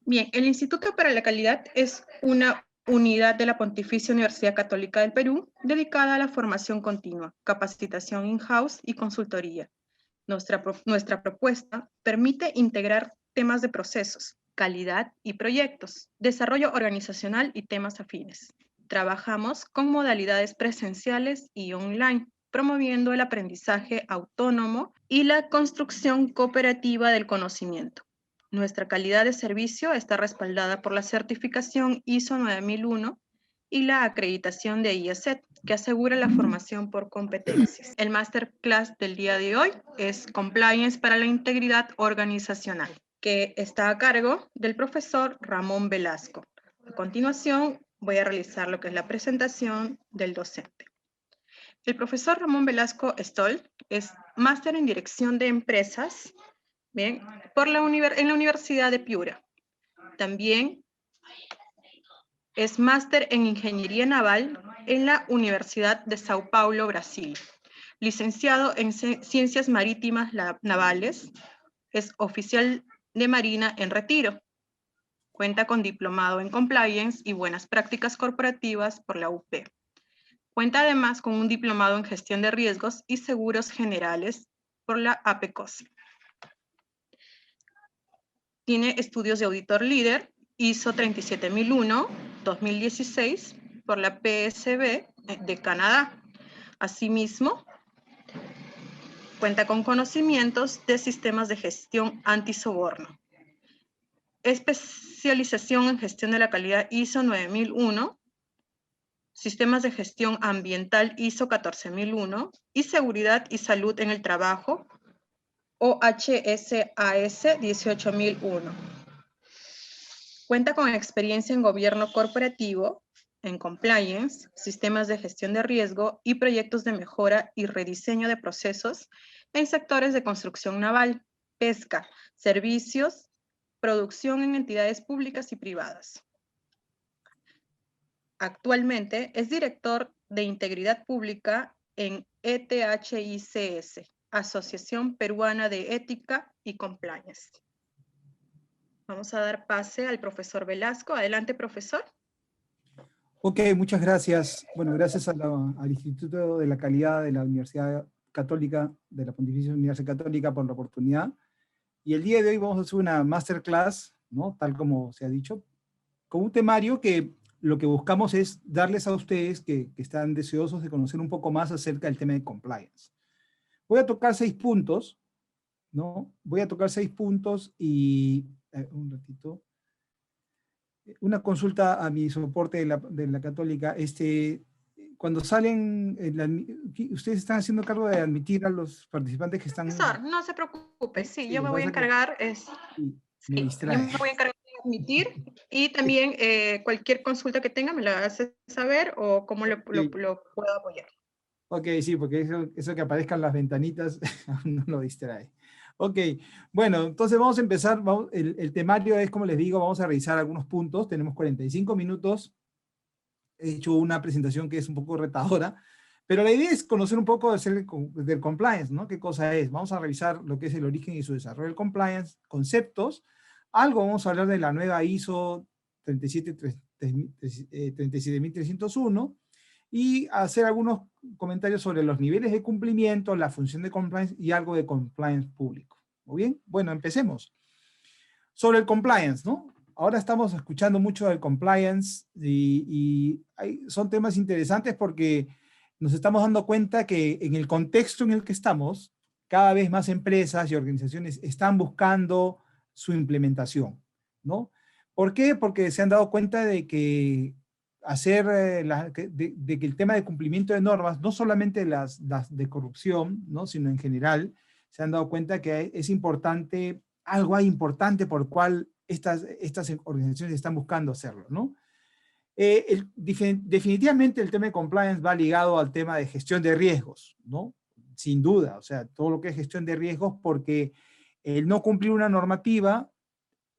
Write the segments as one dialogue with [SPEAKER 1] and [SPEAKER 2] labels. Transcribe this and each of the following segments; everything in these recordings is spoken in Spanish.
[SPEAKER 1] Bien, el Instituto para la Calidad es una unidad de la Pontificia Universidad Católica del Perú dedicada a la formación continua, capacitación in-house y consultoría. Nuestra propuesta permite integrar temas de procesos, calidad y proyectos, desarrollo organizacional y temas afines. Trabajamos con modalidades presenciales y online, promoviendo el aprendizaje autónomo y la construcción cooperativa del conocimiento. Nuestra calidad de servicio está respaldada por la certificación ISO 9001 y la acreditación de IACET, que asegura la formación por competencias. El masterclass del día de hoy es Compliance para la Integridad Organizacional, que está a cargo del profesor Ramón Velasco. A continuación, voy a realizar lo que es la presentación del docente. El profesor Ramón Velasco Stoll es máster en Dirección de Empresas, bien, en la Universidad de Piura. También es máster en Ingeniería Naval en la Universidad de Sao Paulo, Brasil. Licenciado en Ciencias Marítimas Navales, es oficial de Marina en retiro. Cuenta con diplomado en Compliance y Buenas Prácticas Corporativas por la UP. Cuenta además con un diplomado en Gestión de Riesgos y Seguros Generales por la APECOS. Tiene estudios de auditor líder, ISO 37001-2016 por la PSB de Canadá. Asimismo, cuenta con conocimientos de sistemas de gestión antisoborno. Especialización en gestión de la calidad ISO 9001, sistemas de gestión ambiental ISO 14001 y seguridad y salud en el trabajo OHSAS 18001. Cuenta con experiencia en gobierno corporativo, en compliance, sistemas de gestión de riesgo y proyectos de mejora y rediseño de procesos en sectores de construcción naval, pesca, servicios, producción en entidades públicas y privadas. Actualmente es director de Integridad Pública en ETHICS, Asociación Peruana de Ética y Compliance. Vamos a dar pase al profesor Velasco. Adelante, profesor.
[SPEAKER 2] Ok, muchas gracias. Bueno, gracias al Instituto de la Calidad de la Universidad Católica, de la Pontificia Universidad Católica por la oportunidad. Y el día de hoy vamos a hacer una masterclass, ¿no? Tal como se ha dicho, con un temario que lo que buscamos es darles a ustedes que están deseosos de conocer un poco más acerca del tema de compliance. Voy a tocar 6 puntos, ¿no? Voy a tocar 6 puntos y... un ratito. Una consulta a mi soporte de la Católica. Cuando salen, ustedes están haciendo cargo de admitir a los participantes que están...
[SPEAKER 1] Profesor, no se preocupe, sí, yo me voy a
[SPEAKER 2] encargar, me
[SPEAKER 1] yo
[SPEAKER 2] distrae.
[SPEAKER 1] me voy a encargar de admitir y también cualquier consulta que tenga me la hace saber o cómo lo puedo apoyar.
[SPEAKER 2] Ok, sí, porque eso que aparezcan las ventanitas no lo distrae. Ok, bueno, entonces vamos a empezar. El temario es, como les digo, vamos a revisar algunos puntos. Tenemos 45 minutos. He hecho una presentación que es un poco retadora, pero la idea es conocer un poco del compliance, ¿no? ¿Qué cosa es? Vamos a revisar lo que es el origen y su desarrollo del compliance, conceptos. Algo vamos a hablar de la nueva ISO 37301 y hacer algunos comentarios sobre los niveles de cumplimiento, la función de compliance y algo de compliance público. ¿Muy bien? Bueno, empecemos. Sobre el compliance, ¿no? Ahora estamos escuchando mucho del compliance y son temas interesantes porque nos estamos dando cuenta que en el contexto en el que estamos, cada vez más empresas y organizaciones están buscando su implementación, ¿no? ¿Por qué? Porque se han dado cuenta de que de que el tema de cumplimiento de normas, no solamente las de corrupción, ¿no? Sino en general, se han dado cuenta que es importante, algo hay importante por cual estas organizaciones están buscando hacerlo, ¿no? Definitivamente el tema de compliance va ligado al tema de gestión de riesgos, ¿no? Sin duda, o sea, todo lo que es gestión de riesgos, porque el no cumplir una normativa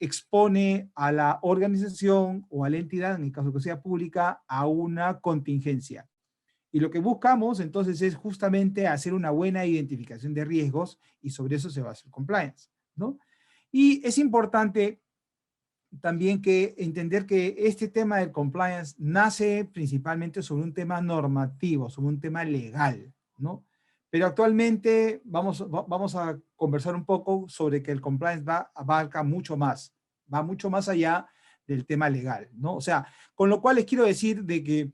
[SPEAKER 2] expone a la organización o a la entidad, en el caso que sea pública, a una contingencia. Y lo que buscamos entonces es justamente hacer una buena identificación de riesgos y sobre eso se basa el compliance, ¿no? Y es importante también que entender que este tema del compliance nace principalmente sobre un tema normativo, sobre un tema legal, ¿no? Pero actualmente vamos a conversar un poco sobre que el compliance abarca mucho más, va mucho más allá del tema legal, ¿no? O sea, con lo cual les quiero decir de que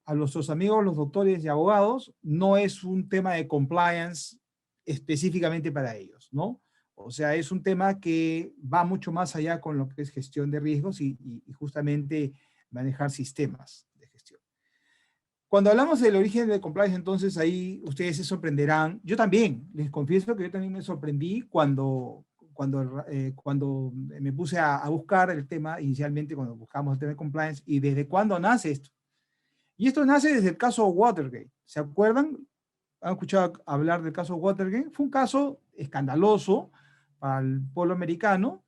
[SPEAKER 2] a nuestros amigos, los doctores y abogados, no es un tema de compliance específicamente para ellos, ¿no? O sea, es un tema que va mucho más allá con lo que es gestión de riesgos y justamente manejar sistemas de gestión. Cuando hablamos del origen del compliance, entonces ahí ustedes se sorprenderán. Yo también, les confieso que yo también me sorprendí cuando me puse a buscar el tema, inicialmente cuando buscamos el tema de compliance, y desde cuándo nace esto. Y esto nace desde el caso Watergate. ¿Se acuerdan? ¿Han escuchado hablar del caso Watergate? Fue un caso escandaloso para el pueblo americano,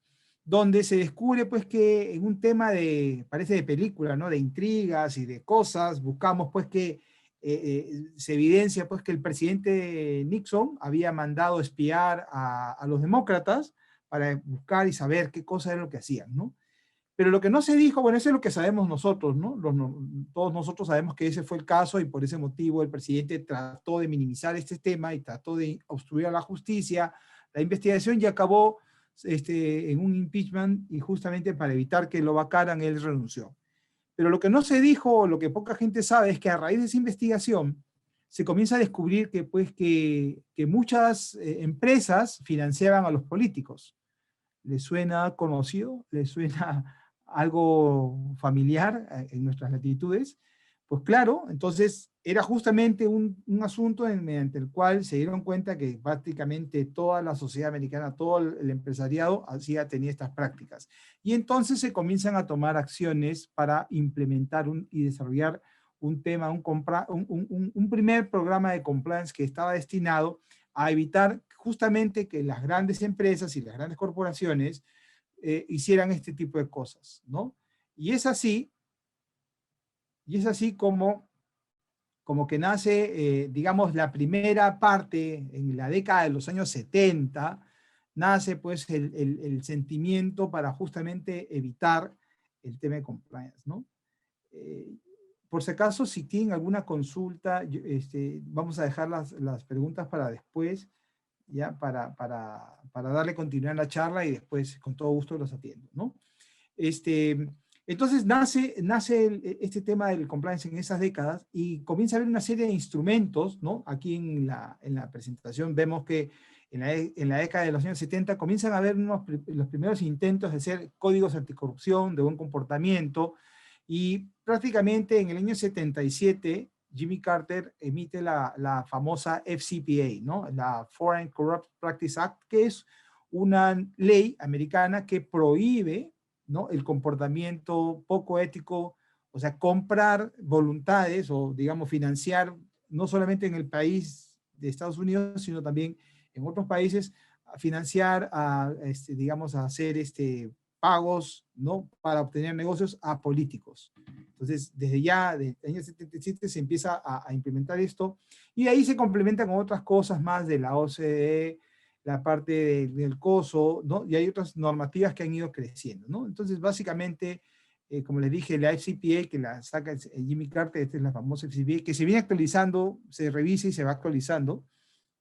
[SPEAKER 2] donde se descubre pues que en un tema de, parece de película, ¿no? De intrigas y de cosas, buscamos pues que se evidencia pues que el presidente Nixon había mandado espiar a los demócratas para buscar y saber qué cosa era lo que hacían, ¿no? Pero lo que no se dijo, bueno, eso es lo que sabemos nosotros, ¿no? Todos nosotros sabemos que ese fue el caso y por ese motivo el presidente trató de minimizar este tema y trató de obstruir a la justicia, la investigación y acabó en un impeachment y justamente para evitar que lo vacaran, él renunció. Pero lo que no se dijo, lo que poca gente sabe, es que a raíz de esa investigación se comienza a descubrir que, pues, que muchas empresas financiaban a los políticos. ¿Les suena conocido? ¿Les suena algo familiar en nuestras latitudes? Pues claro, entonces era justamente un asunto mediante el cual se dieron cuenta que prácticamente toda la sociedad americana, todo el empresariado tenía estas prácticas. Y entonces se comienzan a tomar acciones para implementar y desarrollar un tema, un primer programa de compliance que estaba destinado a evitar justamente que las grandes empresas y las grandes corporaciones hicieran este tipo de cosas, ¿no? Y es así como que nace, digamos, la primera parte en la década de los años 70, nace pues el sentimiento para justamente evitar el tema de compliance, ¿no? Por si acaso, si tienen alguna consulta, vamos a dejar las preguntas para después, ya para darle continuidad a la charla y después con todo gusto los atiendo, ¿no? Entonces nace este tema del compliance en esas décadas y comienza a haber una serie de instrumentos, ¿no? Aquí en la presentación vemos que en la década de los años 70 comienzan a haber los primeros intentos de hacer códigos anticorrupción, de buen comportamiento, y prácticamente en el año 77 Jimmy Carter emite la famosa FCPA, ¿no? La Foreign Corrupt Practice Act, que es una ley americana que prohíbe, ¿no?, el comportamiento poco ético, o sea, comprar voluntades o, digamos, financiar, no solamente en el país de Estados Unidos, sino también en otros países, financiar, digamos, a hacer pagos, ¿no?, para obtener negocios a políticos. Entonces, desde ya, desde el año 77 se empieza a implementar esto, y ahí se complementa con otras cosas más de la OCDE, la parte del COSO, ¿no? Y hay otras normativas que han ido creciendo, ¿no? Entonces, básicamente, como les dije, la FCPA, que la saca Jimmy Carter, esta es la famosa FCPA, que se viene actualizando, se revisa y se va actualizando,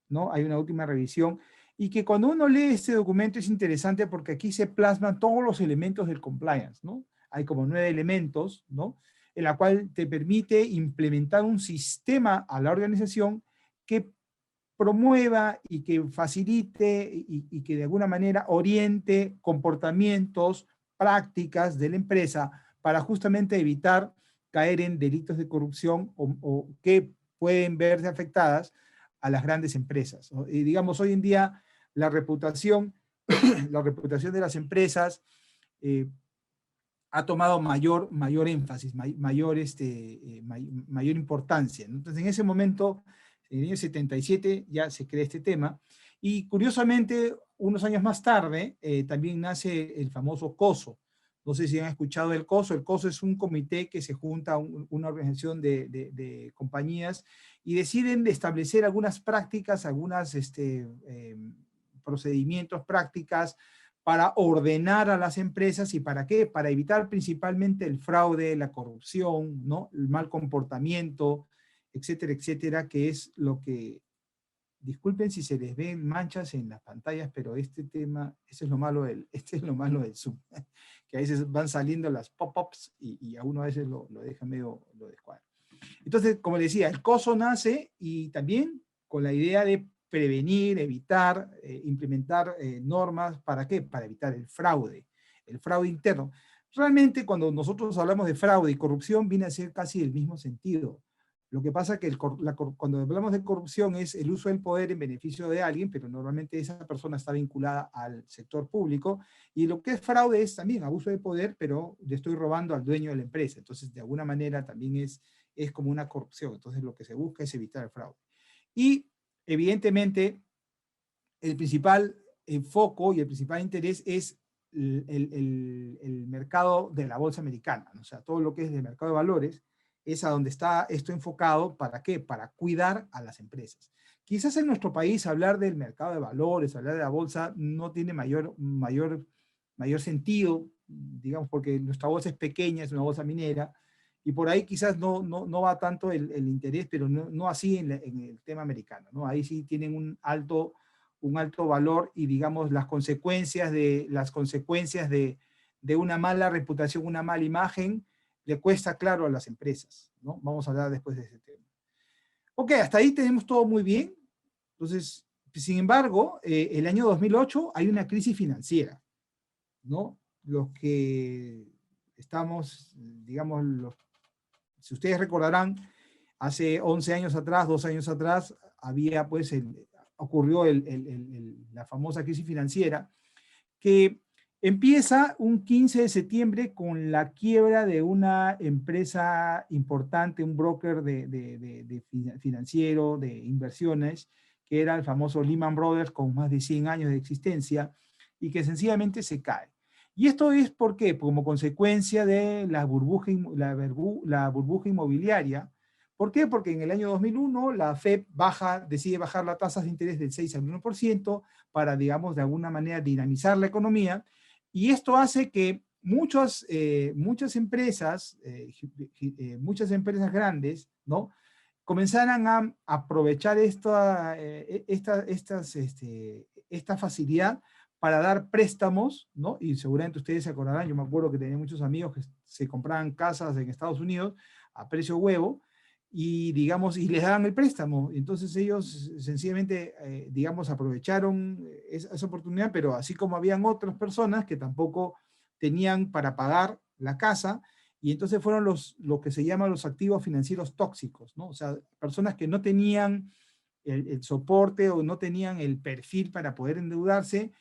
[SPEAKER 2] ¿no? Hay una última revisión, y que cuando uno lee este documento es interesante porque aquí se plasman todos los elementos del compliance, ¿no? Hay como 9 elementos, ¿no?, en la cual te permite implementar un sistema a la organización que promueva y que facilite y que de alguna manera oriente comportamientos, prácticas de la empresa para justamente evitar caer en delitos de corrupción o que pueden verse afectadas a las grandes empresas, ¿no? Y digamos, hoy en día la reputación, la reputación de las empresas ha tomado mayor énfasis, mayor importancia, ¿no? Entonces, en ese momento, en el año 77, ya se crea este tema. Y curiosamente, unos años más tarde, también nace el famoso COSO. No sé si han escuchado del COSO. El COSO es un comité que se junta a una organización de compañías y deciden establecer algunas prácticas, algunos procedimientos, prácticas para ordenar a las empresas. ¿Y para qué? Para evitar principalmente el fraude, la corrupción, ¿no? El mal comportamiento, etcétera, etcétera, que es lo que, disculpen si se les ven manchas en las pantallas, pero este tema, este es lo malo del Zoom, que a veces van saliendo las pop-ups y a uno a veces lo deja medio, lo descuadra. Entonces, como les decía, el COSO nace y también con la idea de prevenir, evitar, implementar normas, ¿para qué? Para evitar el fraude interno. Realmente cuando nosotros hablamos de fraude y corrupción viene a ser casi el mismo sentido. Lo que pasa es que cuando hablamos de corrupción es el uso del poder en beneficio de alguien, pero normalmente esa persona está vinculada al sector público, y lo que es fraude es también abuso de poder, pero le estoy robando al dueño de la empresa. Entonces, de alguna manera también es como una corrupción. Entonces, lo que se busca es evitar el fraude. Y, evidentemente, el principal foco y el principal interés es el mercado de la bolsa americana, ¿no? O sea, todo lo que es el mercado de valores es a donde está esto enfocado. ¿Para qué? Para cuidar a las empresas. Quizás en nuestro país hablar del mercado de valores, hablar de la bolsa, no tiene mayor sentido, digamos, porque nuestra bolsa es pequeña, es una bolsa minera, y por ahí quizás no va tanto el interés, pero no así en el tema americano, ¿no? Ahí sí tienen un alto valor, y digamos las consecuencias de una mala reputación, una mala imagen, le cuesta claro a las empresas, ¿no? Vamos a hablar después de ese tema. Ok, hasta ahí tenemos todo muy bien. Entonces, sin embargo, el año 2008 hay una crisis financiera, ¿no? Los que estamos, digamos, si ustedes recordarán, hace 11 años atrás, 2 años atrás, había pues ocurrió la famosa crisis financiera, que empieza un 15 de septiembre con la quiebra de una empresa importante, un broker financiero de inversiones, que era el famoso Lehman Brothers, con más de 100 años de existencia, y que sencillamente se cae. Y esto es porque, como consecuencia de la burbuja inmobiliaria. ¿Por qué? Porque en el año 2001 la FED decide bajar las tasas de interés del 6 al 1% para, digamos, de alguna manera dinamizar la economía, y esto hace que muchas empresas grandes, ¿no?, comenzaran a aprovechar esta facilidad para dar préstamos, ¿no? Y seguramente ustedes se acordarán, yo me acuerdo que tenía muchos amigos que se compraban casas en Estados Unidos a precio huevo, y digamos, y les daban el préstamo. Entonces ellos sencillamente, digamos, aprovecharon esa oportunidad, pero así como habían otras personas que tampoco tenían para pagar la casa, y entonces fueron lo que se llaman los activos financieros tóxicos, ¿no? O sea, personas que no tenían el soporte o no tenían el perfil para poder endeudarse,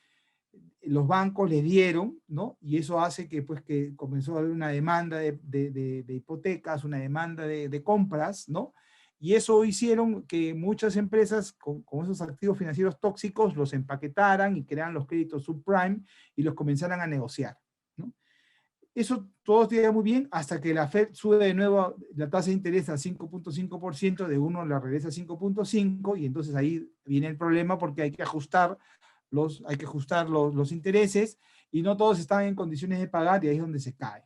[SPEAKER 2] los bancos les dieron, ¿no? Y eso hace que, pues, que comenzó a haber una demanda de hipotecas, una demanda de compras, ¿no? Y eso hicieron que muchas empresas con esos activos financieros tóxicos los empaquetaran y crearan los créditos subprime y los comenzaran a negociar, ¿no? Eso todo estuvo muy bien hasta que la Fed sube de nuevo la tasa de interés a 5.5%, de uno la regresa a 5.5%, y entonces ahí viene el problema, porque hay que ajustar los intereses, y no todos están en condiciones de pagar, y ahí es donde se cae.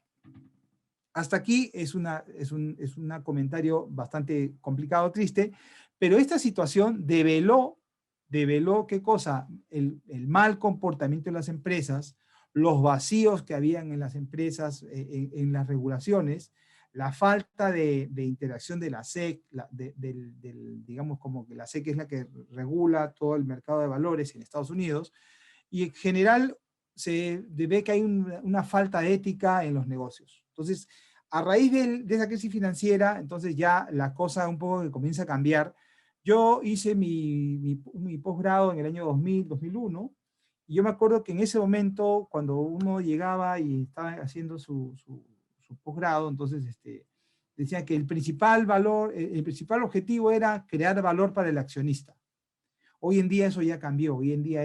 [SPEAKER 2] Hasta aquí es un comentario bastante complicado, triste, pero esta situación develó ¿qué cosa? El mal comportamiento de las empresas, los vacíos que habían en las empresas, en las regulaciones, la falta de interacción de la SEC, digamos, como que la SEC es la que regula todo el mercado de valores en Estados Unidos, y en general se ve que hay una falta de ética en los negocios. Entonces, a raíz de esa crisis financiera, entonces ya la cosa un poco que comienza a cambiar. Yo hice mi posgrado en el año 2000, 2001, y yo me acuerdo que en ese momento, cuando uno llegaba y estaba haciendo su posgrado, entonces decía que el principal objetivo era crear valor para el accionista. Hoy en día eso ya cambió. Hoy en día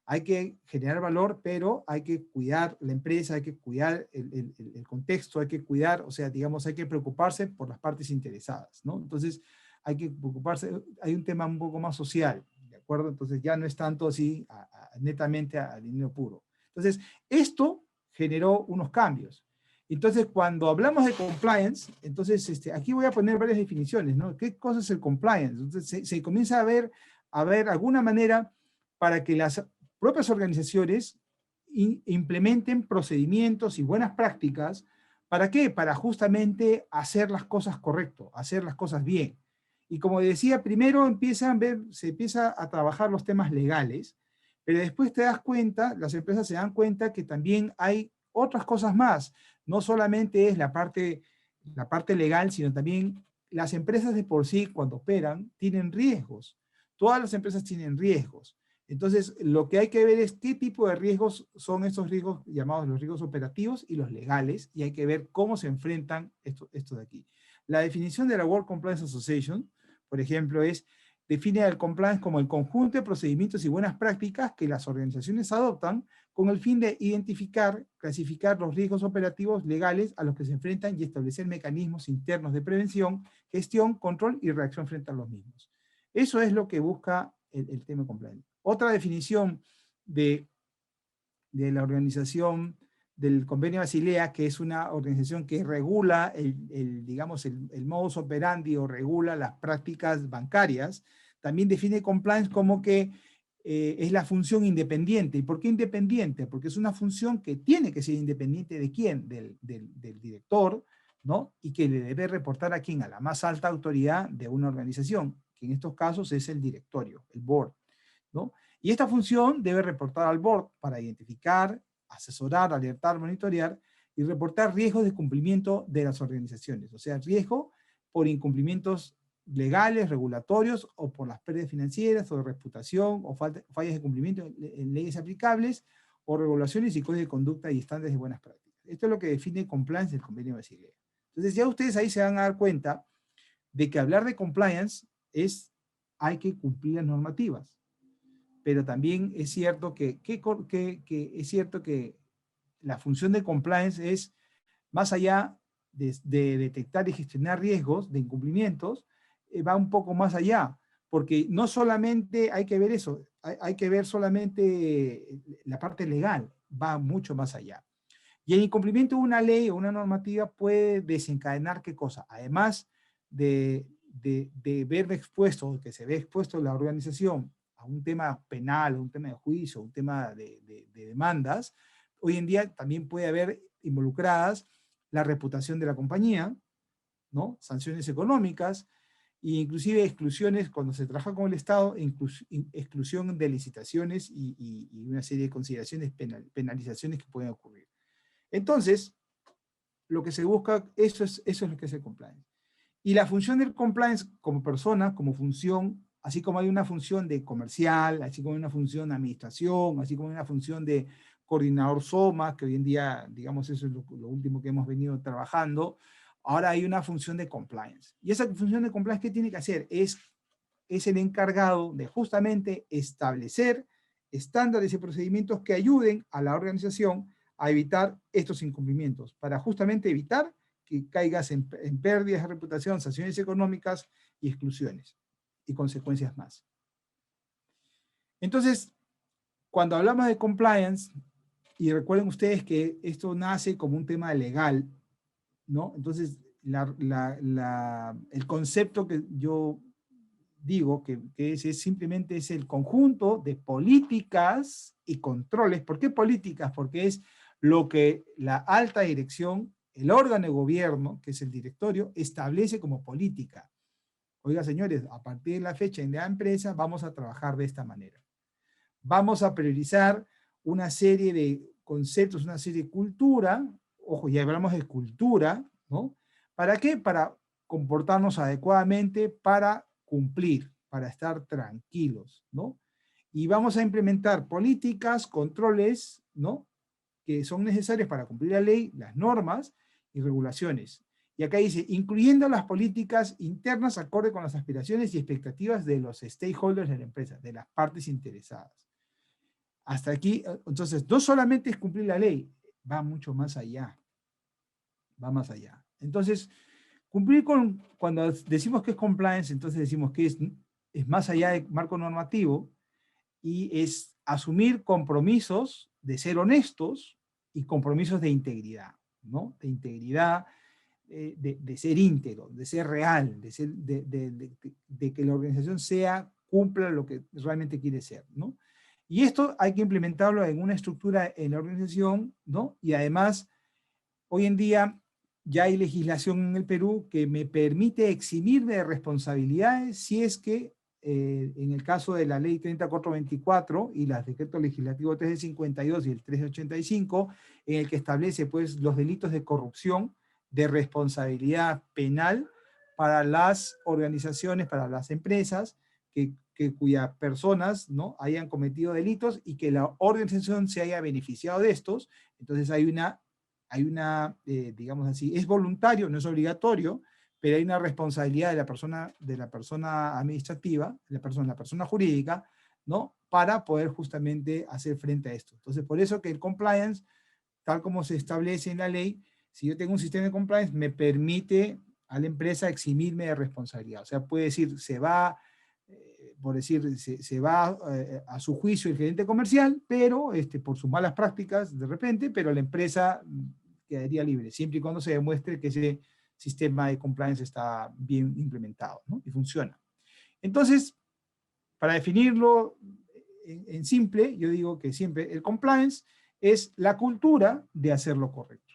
[SPEAKER 2] hay que generar valor, pero hay que cuidar la empresa, hay que cuidar el contexto, hay que cuidar, o sea, digamos, hay que preocuparse por las partes interesadas, ¿no? Entonces, hay que preocuparse, hay un tema un poco más social, ¿de acuerdo? Entonces, ya no es tanto así netamente al dinero puro. Entonces, esto generó unos cambios. Entonces, cuando hablamos de compliance, entonces aquí voy a poner varias definiciones, ¿no? ¿Qué cosa es el compliance? Entonces, se comienza a ver alguna manera para que las propias organizaciones implementen procedimientos y buenas prácticas. ¿Para qué? Para justamente hacer las cosas correcto, hacer las cosas bien. Y como decía, primero se empieza a trabajar los temas legales, pero después te das cuenta, las empresas se dan cuenta que también hay otras cosas más. No solamente es la parte legal, sino también las empresas de por sí, cuando operan, tienen riesgos. Todas las empresas tienen riesgos. Entonces, lo que hay que ver es qué tipo de riesgos son estos riesgos llamados los riesgos operativos y los legales, y hay que ver cómo se enfrentan esto de aquí. La definición de la World Compliance Association, por ejemplo, define el compliance como el conjunto de procedimientos y buenas prácticas que las organizaciones adoptan con el fin de identificar, clasificar los riesgos operativos legales a los que se enfrentan y establecer mecanismos internos de prevención, gestión, control y reacción frente a los mismos. Eso es lo que busca el tema compliance. Otra definición de la organización del Convenio Basilea, que es una organización que regula digamos, el modus operandi o regula las prácticas bancarias, también define compliance como que es la función independiente. ¿Y por qué independiente? Porque es una función que tiene que ser independiente ¿de quién? Del director, ¿no? Y que le debe reportar a quién, a la más alta autoridad de una organización, que en estos casos es el directorio, el board, ¿no? Y esta función debe reportar al board para identificar, asesorar, alertar, monitorear y reportar riesgos de cumplimiento de las organizaciones. O sea, riesgo por incumplimientos legales, regulatorios, o por las pérdidas financieras, o de reputación, o fallas de cumplimiento en leyes aplicables, o regulaciones y códigos de conducta y estándares de buenas prácticas. Esto es lo que define compliance del Convenio Basilea. Entonces ya ustedes ahí se van a dar cuenta de que hablar de compliance hay que cumplir las normativas. Pero también es cierto que la función de compliance es, más allá de detectar y gestionar riesgos de incumplimientos, va un poco más allá, porque no solamente hay que ver eso, hay que ver solamente la parte legal, va mucho más allá. Y el incumplimiento de una ley o una normativa puede desencadenar ¿qué cosa? Además de verme expuesto, que se ve expuesto la organización a un tema penal, a un tema de juicio, a un tema de demandas, hoy en día también puede haber involucradas la reputación de la compañía, ¿no? Sanciones económicas, e inclusive exclusiones cuando se trabaja con el Estado, exclusión de licitaciones y una serie de consideraciones, penalizaciones que pueden ocurrir. Entonces, lo que se busca, eso es lo que es el compliance. Y la función del compliance como persona, como función, así como hay una función de comercial, así como hay una función de administración, así como hay una función de coordinador SOMA, que hoy en día, digamos, eso es lo último que hemos venido trabajando, ahora hay una función de compliance. Y esa función de compliance, ¿qué tiene que hacer? Es el encargado de justamente establecer estándares y procedimientos que ayuden a la organización a evitar estos incumplimientos, para justamente evitar que caigas en pérdidas de reputación, sanciones económicas y exclusiones y consecuencias más. Entonces, cuando hablamos de compliance, y recuerden ustedes que esto nace como un tema legal, ¿no? Entonces, el concepto que yo digo que simplemente es el conjunto de políticas y controles. ¿Por qué políticas? Porque es lo que la alta dirección, el órgano de gobierno, que es el directorio, establece como política. Oiga, señores, a partir de la fecha en la empresa vamos a trabajar de esta manera. Vamos a priorizar una serie de conceptos, una serie de cultura, ojo, ya hablamos de cultura, ¿no? ¿Para qué? Para comportarnos adecuadamente, para cumplir, para estar tranquilos, ¿no? Y vamos a implementar políticas, controles, ¿no? Que son necesarios para cumplir la ley, las normas y regulaciones. Y acá dice, incluyendo las políticas internas acorde con las aspiraciones y expectativas de los stakeholders de la empresa, de las partes interesadas. Hasta aquí, entonces, no solamente es cumplir la ley, va mucho más allá. Va más allá. Entonces, cumplir cuando decimos que es compliance, entonces decimos que es más allá del marco normativo y es asumir compromisos de ser honestos y compromisos de integridad, ¿no? De integridad, de ser íntegro, de ser real, de que la organización cumpla lo que realmente quiere ser, ¿no? Y esto hay que implementarlo en una estructura en la organización, ¿no? Y además, hoy en día ya hay legislación en el Perú que me permite eximirme de responsabilidades si es que, en el caso de la ley 3424 y los decretos legislativos 352 y el 385, en el que establece pues los delitos de corrupción, de responsabilidad penal para las organizaciones, para las empresas cuyas personas, ¿no?, hayan cometido delitos y que la organización se haya beneficiado de estos. Entonces hay una digamos así, es voluntario, no es obligatorio, pero hay una responsabilidad de la persona administrativa, la persona jurídica, ¿no?, para poder justamente hacer frente a esto. Entonces, por eso que el compliance, tal como se establece en la ley, si yo tengo un sistema de compliance, me permite a la empresa eximirme de responsabilidad. O sea, puede decir, por decir, se va a su juicio el gerente comercial, pero por sus malas prácticas de repente, pero la empresa quedaría libre, siempre y cuando se demuestre que ese sistema de compliance está bien implementado, ¿no?, y funciona. Entonces, para definirlo en simple, yo digo que siempre el compliance es la cultura de hacer lo correcto.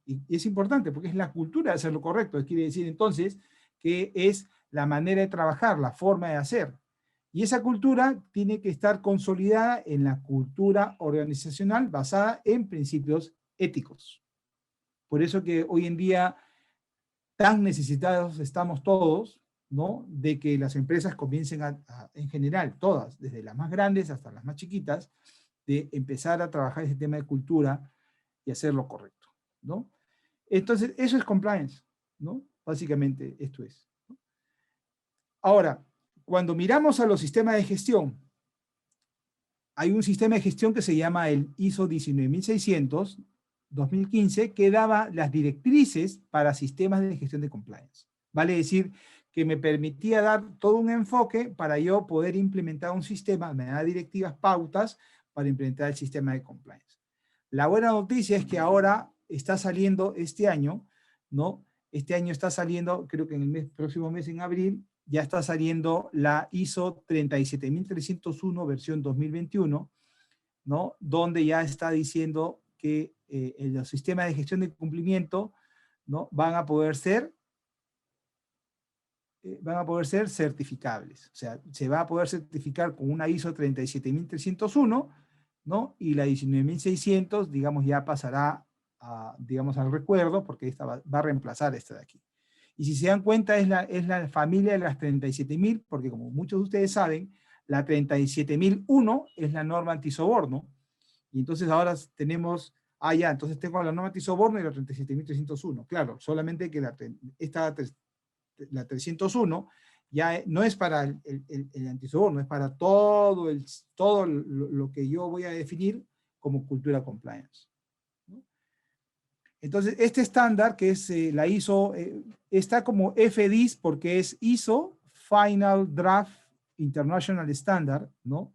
[SPEAKER 2] Y es importante porque es la cultura de hacer lo correcto. Quiere decir entonces que es la manera de trabajar, la forma de hacer. Y esa cultura tiene que estar consolidada en la cultura organizacional basada en principios éticos. Por eso que hoy en día tan necesitados estamos todos, ¿no?, de que las empresas comiencen en general, todas, desde las más grandes hasta las más chiquitas, de empezar a trabajar ese tema de cultura y hacer lo correcto, ¿no? Entonces, eso es compliance, ¿no? Básicamente, esto es, ¿no? Ahora, cuando miramos a los sistemas de gestión, hay un sistema de gestión que se llama el ISO 19600, 2015, que daba las directrices para sistemas de gestión de compliance. Vale decir que me permitía dar todo un enfoque para yo poder implementar un sistema, me da directivas, pautas para implementar el sistema de compliance. La buena noticia es que ahora está saliendo este año, ¿no? Este año está saliendo, creo que en el próximo mes, en abril, ya está saliendo la ISO 37301 versión 2021, ¿no?, donde ya está diciendo que los sistemas de gestión de cumplimiento, ¿no?, van a poder ser certificables. O sea, se va a poder certificar con una ISO 37301, ¿no?, y la 19600, digamos, ya pasará digamos, al recuerdo, porque esta va a reemplazar esta de aquí. Y si se dan cuenta, es la familia de las 37000, porque como muchos de ustedes saben, la 37001 es la norma antisoborno, y entonces ahora tenemos, entonces tengo la norma antisoborno y la 37301. Claro, solamente que la 301 ya no es para el antisoborno, es para todo lo que yo voy a definir como cultura compliance, ¿no? Entonces, este estándar, que es la ISO, está como FDIS porque es ISO Final Draft International Standard, ¿no?,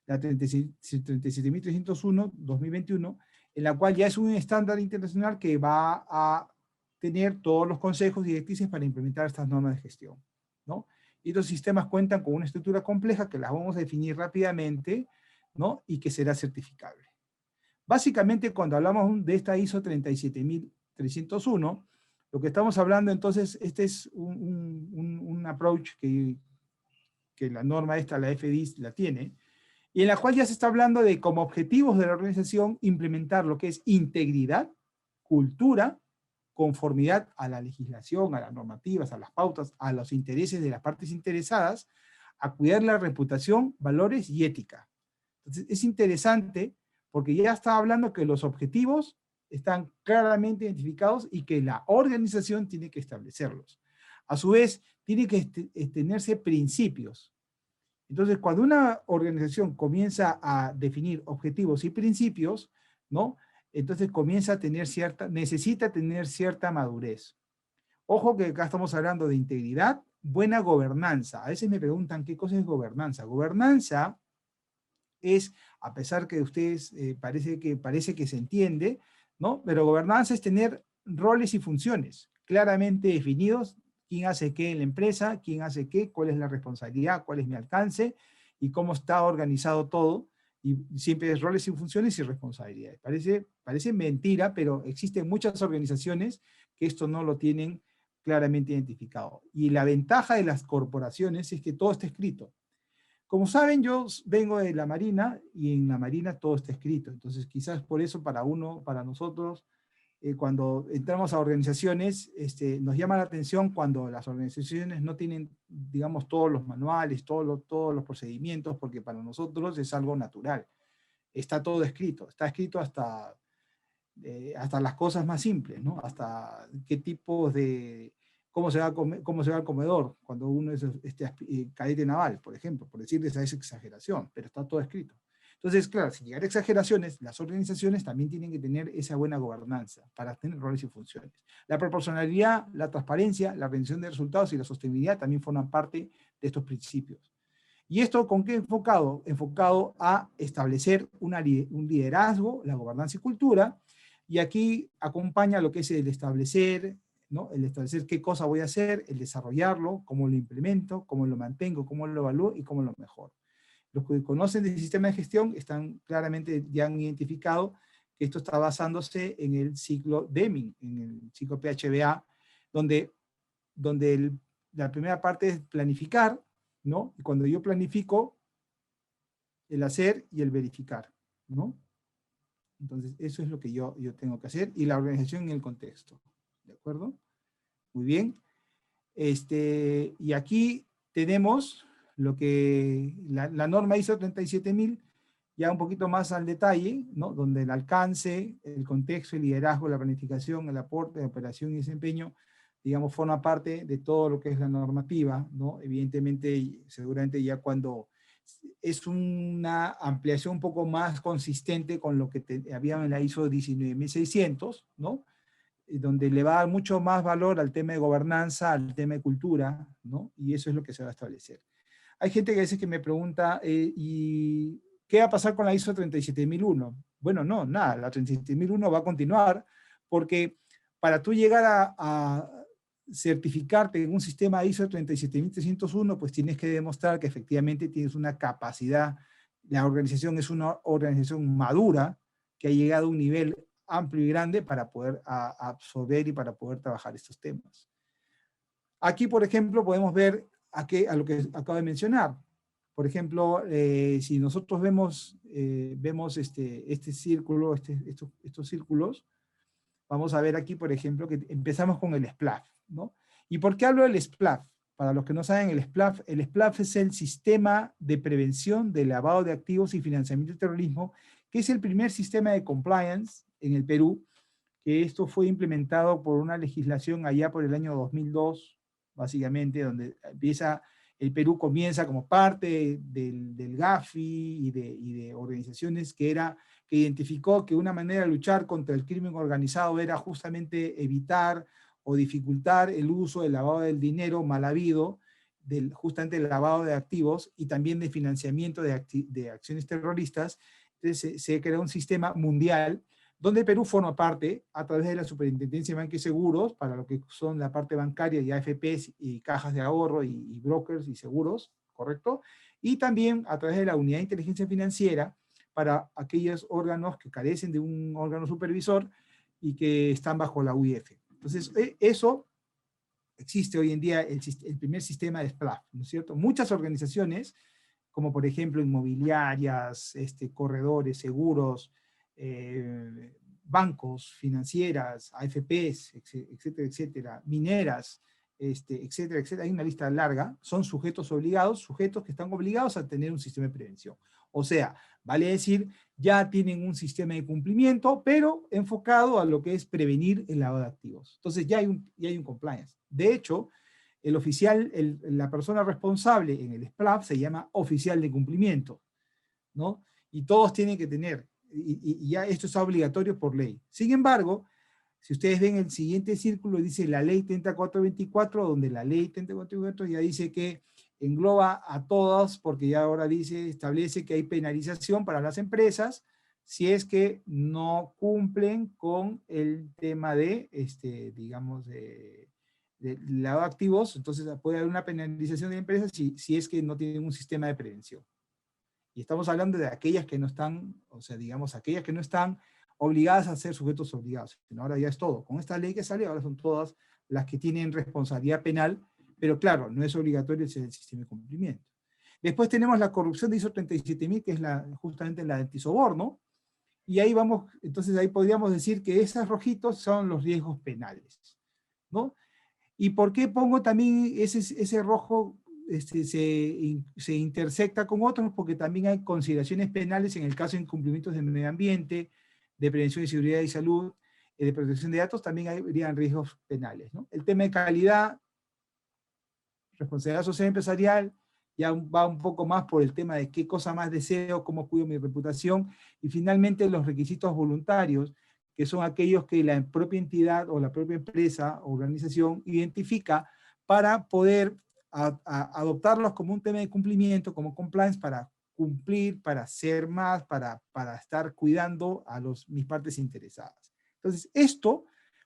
[SPEAKER 2] la 37301, 2021, en la cual ya es un estándar internacional que va a tener todos los consejos y directrices para implementar estas normas de gestión, ¿no? Y estos sistemas cuentan con una estructura compleja que las vamos a definir rápidamente, ¿no?, y que será certificable. Básicamente, cuando hablamos de esta ISO 37301, lo que estamos hablando entonces, este es un approach que la norma esta, la FDIS, la tiene, y en la cual ya se está hablando de, como objetivos de la organización, implementar lo que es integridad, cultura, conformidad a la legislación, a las normativas, a las pautas, a los intereses de las partes interesadas, a cuidar la reputación, valores y ética. Entonces, es interesante porque ya está hablando que los objetivos están claramente identificados y que la organización tiene que establecerlos. A su vez, tiene que tenerse principios. Entonces, cuando una organización comienza a definir objetivos y principios, ¿no?, entonces necesita tener cierta madurez. Ojo que acá estamos hablando de integridad, buena gobernanza. A veces me preguntan qué cosa es gobernanza. Gobernanza es, a pesar que ustedes parece que se entiende, ¿no? Pero gobernanza es tener roles y funciones claramente definidos, quién hace qué en la empresa, quién hace qué, cuál es la responsabilidad, cuál es mi alcance y cómo está organizado todo. Y siempre es roles y funciones y responsabilidades. Parece mentira, pero existen muchas organizaciones que esto no lo tienen claramente identificado. Y la ventaja de las corporaciones es que todo está escrito. Como saben, yo vengo de la Marina y en la Marina todo está escrito. Entonces, quizás por eso para nosotros, cuando entramos a organizaciones, nos llama la atención cuando las organizaciones no tienen, digamos, todos los manuales, todos los procedimientos, porque para nosotros es algo natural. Está todo escrito, está escrito hasta las cosas más simples, ¿no? Hasta qué tipos de, cómo se va al comedor cuando uno es cadete naval, por ejemplo, por decirles a esa exageración, pero está todo escrito. Entonces, claro, sin llegar a exageraciones, las organizaciones también tienen que tener esa buena gobernanza para tener roles y funciones. La proporcionalidad, la transparencia, la rendición de resultados y la sostenibilidad también forman parte de estos principios. ¿Y esto con qué enfocado? Enfocado a establecer un liderazgo, la gobernanza y cultura, y aquí acompaña lo que es el establecer, ¿no? El establecer qué cosa voy a hacer, el desarrollarlo, cómo lo implemento, cómo lo mantengo, cómo lo evalúo y cómo lo mejoro. Los que conocen del sistema de gestión están claramente, ya han identificado que esto está basándose en el ciclo Deming, en el ciclo PHBA, donde la primera parte es planificar, ¿no? Y cuando yo planifico, el hacer y el verificar, ¿no? Entonces, eso es lo que yo tengo que hacer, y la organización en el contexto, ¿de acuerdo? Muy bien. Y aquí tenemos lo que la norma ISO 37000, ya un poquito más al detalle, ¿no? Donde el alcance, el contexto, el liderazgo, la planificación, el aporte, la operación y desempeño, digamos, forma parte de todo lo que es la normativa, ¿no? Evidentemente, seguramente ya cuando es una ampliación un poco más consistente con lo que había en la ISO 19600, ¿no? Donde le va a dar mucho más valor al tema de gobernanza, al tema de cultura, ¿no? Y eso es lo que se va a establecer. Hay gente que a veces que me pregunta, ¿y qué va a pasar con la ISO 37001? Bueno, no, nada, la 37001 va a continuar, porque para tú llegar a certificarte en un sistema ISO 37301, pues tienes que demostrar que efectivamente tienes una capacidad, la organización es una organización madura, que ha llegado a un nivel amplio y grande para poder absorber y para poder trabajar estos temas. Aquí, por ejemplo, podemos ver a lo que acabo de mencionar. Por ejemplo, si nosotros vemos este círculo, estos círculos, vamos a ver aquí, por ejemplo, que empezamos con el SPLAF, ¿no? ¿Y por qué hablo del SPLAF? Para los que no saben, el SPLAF es el Sistema de Prevención de Lavado de Activos y Financiamiento del Terrorismo, que es el primer sistema de compliance en el Perú, que esto fue implementado por una legislación allá por el año 2002, básicamente, donde el Perú comienza como parte del GAFI y de organizaciones que identificó que una manera de luchar contra el crimen organizado era justamente evitar o dificultar el uso del lavado del dinero mal habido, justamente el lavado de activos y también de financiamiento de acciones terroristas. Entonces se creó un sistema mundial donde Perú forma parte a través de la Superintendencia de Banca y Seguros, para lo que son la parte bancaria y AFPs y cajas de ahorro y brokers y seguros, ¿correcto? Y también a través de la Unidad de Inteligencia Financiera, para aquellos órganos que carecen de un órgano supervisor y que están bajo la UIF. Entonces, eso existe hoy en día, el primer sistema de SPLAF, ¿no es cierto? Muchas organizaciones, como por ejemplo inmobiliarias, corredores, seguros, bancos, financieras, AFPs, etcétera, etcétera, mineras, etcétera, etcétera, hay una lista larga, son sujetos que están obligados a tener un sistema de prevención. O sea, vale decir, ya tienen un sistema de cumplimiento, pero enfocado a lo que es prevenir el lavado de activos. Entonces ya hay un compliance. De hecho, el oficial, la persona responsable en el SPLAF se llama oficial de cumplimiento, ¿no? Y todos tienen que tener, y ya esto es obligatorio por ley. Sin embargo, si ustedes ven el siguiente círculo, dice la ley 3424, donde la ley 3424 ya dice que engloba a todas, porque ya ahora establece que hay penalización para las empresas si es que no cumplen con el tema de, digamos, de lavado de activos. Entonces puede haber una penalización de empresas si es que no tienen un sistema de prevención. Y estamos hablando de aquellas que no están, o sea, digamos, aquellas que no están obligadas a ser sujetos obligados. Sino ahora ya es todo. Con esta ley que sale, ahora son todas las que tienen responsabilidad penal, pero claro, no es obligatorio el sistema de cumplimiento. Después tenemos la corrupción de ISO 37000, que es justamente la del antisoborno, y ahí vamos, entonces ahí podríamos decir que esos rojitos son los riesgos penales, ¿no? ¿Y por qué pongo también ese rojo? Se intersecta con otros porque también hay consideraciones penales en el caso de incumplimientos de medio ambiente, de prevención de seguridad y salud, de protección de datos, también habrían riesgos penales, ¿no? El tema de calidad, responsabilidad social empresarial, ya va un poco más por el tema de qué cosa más deseo, cómo cuido mi reputación, y finalmente los requisitos voluntarios, que son aquellos que la propia entidad o la propia empresa o organización identifica para poder adoptarlos como un tema de cumplimiento, como compliance, para cumplir, para hacer más, para estar cuidando a mis partes interesadas. Entonces,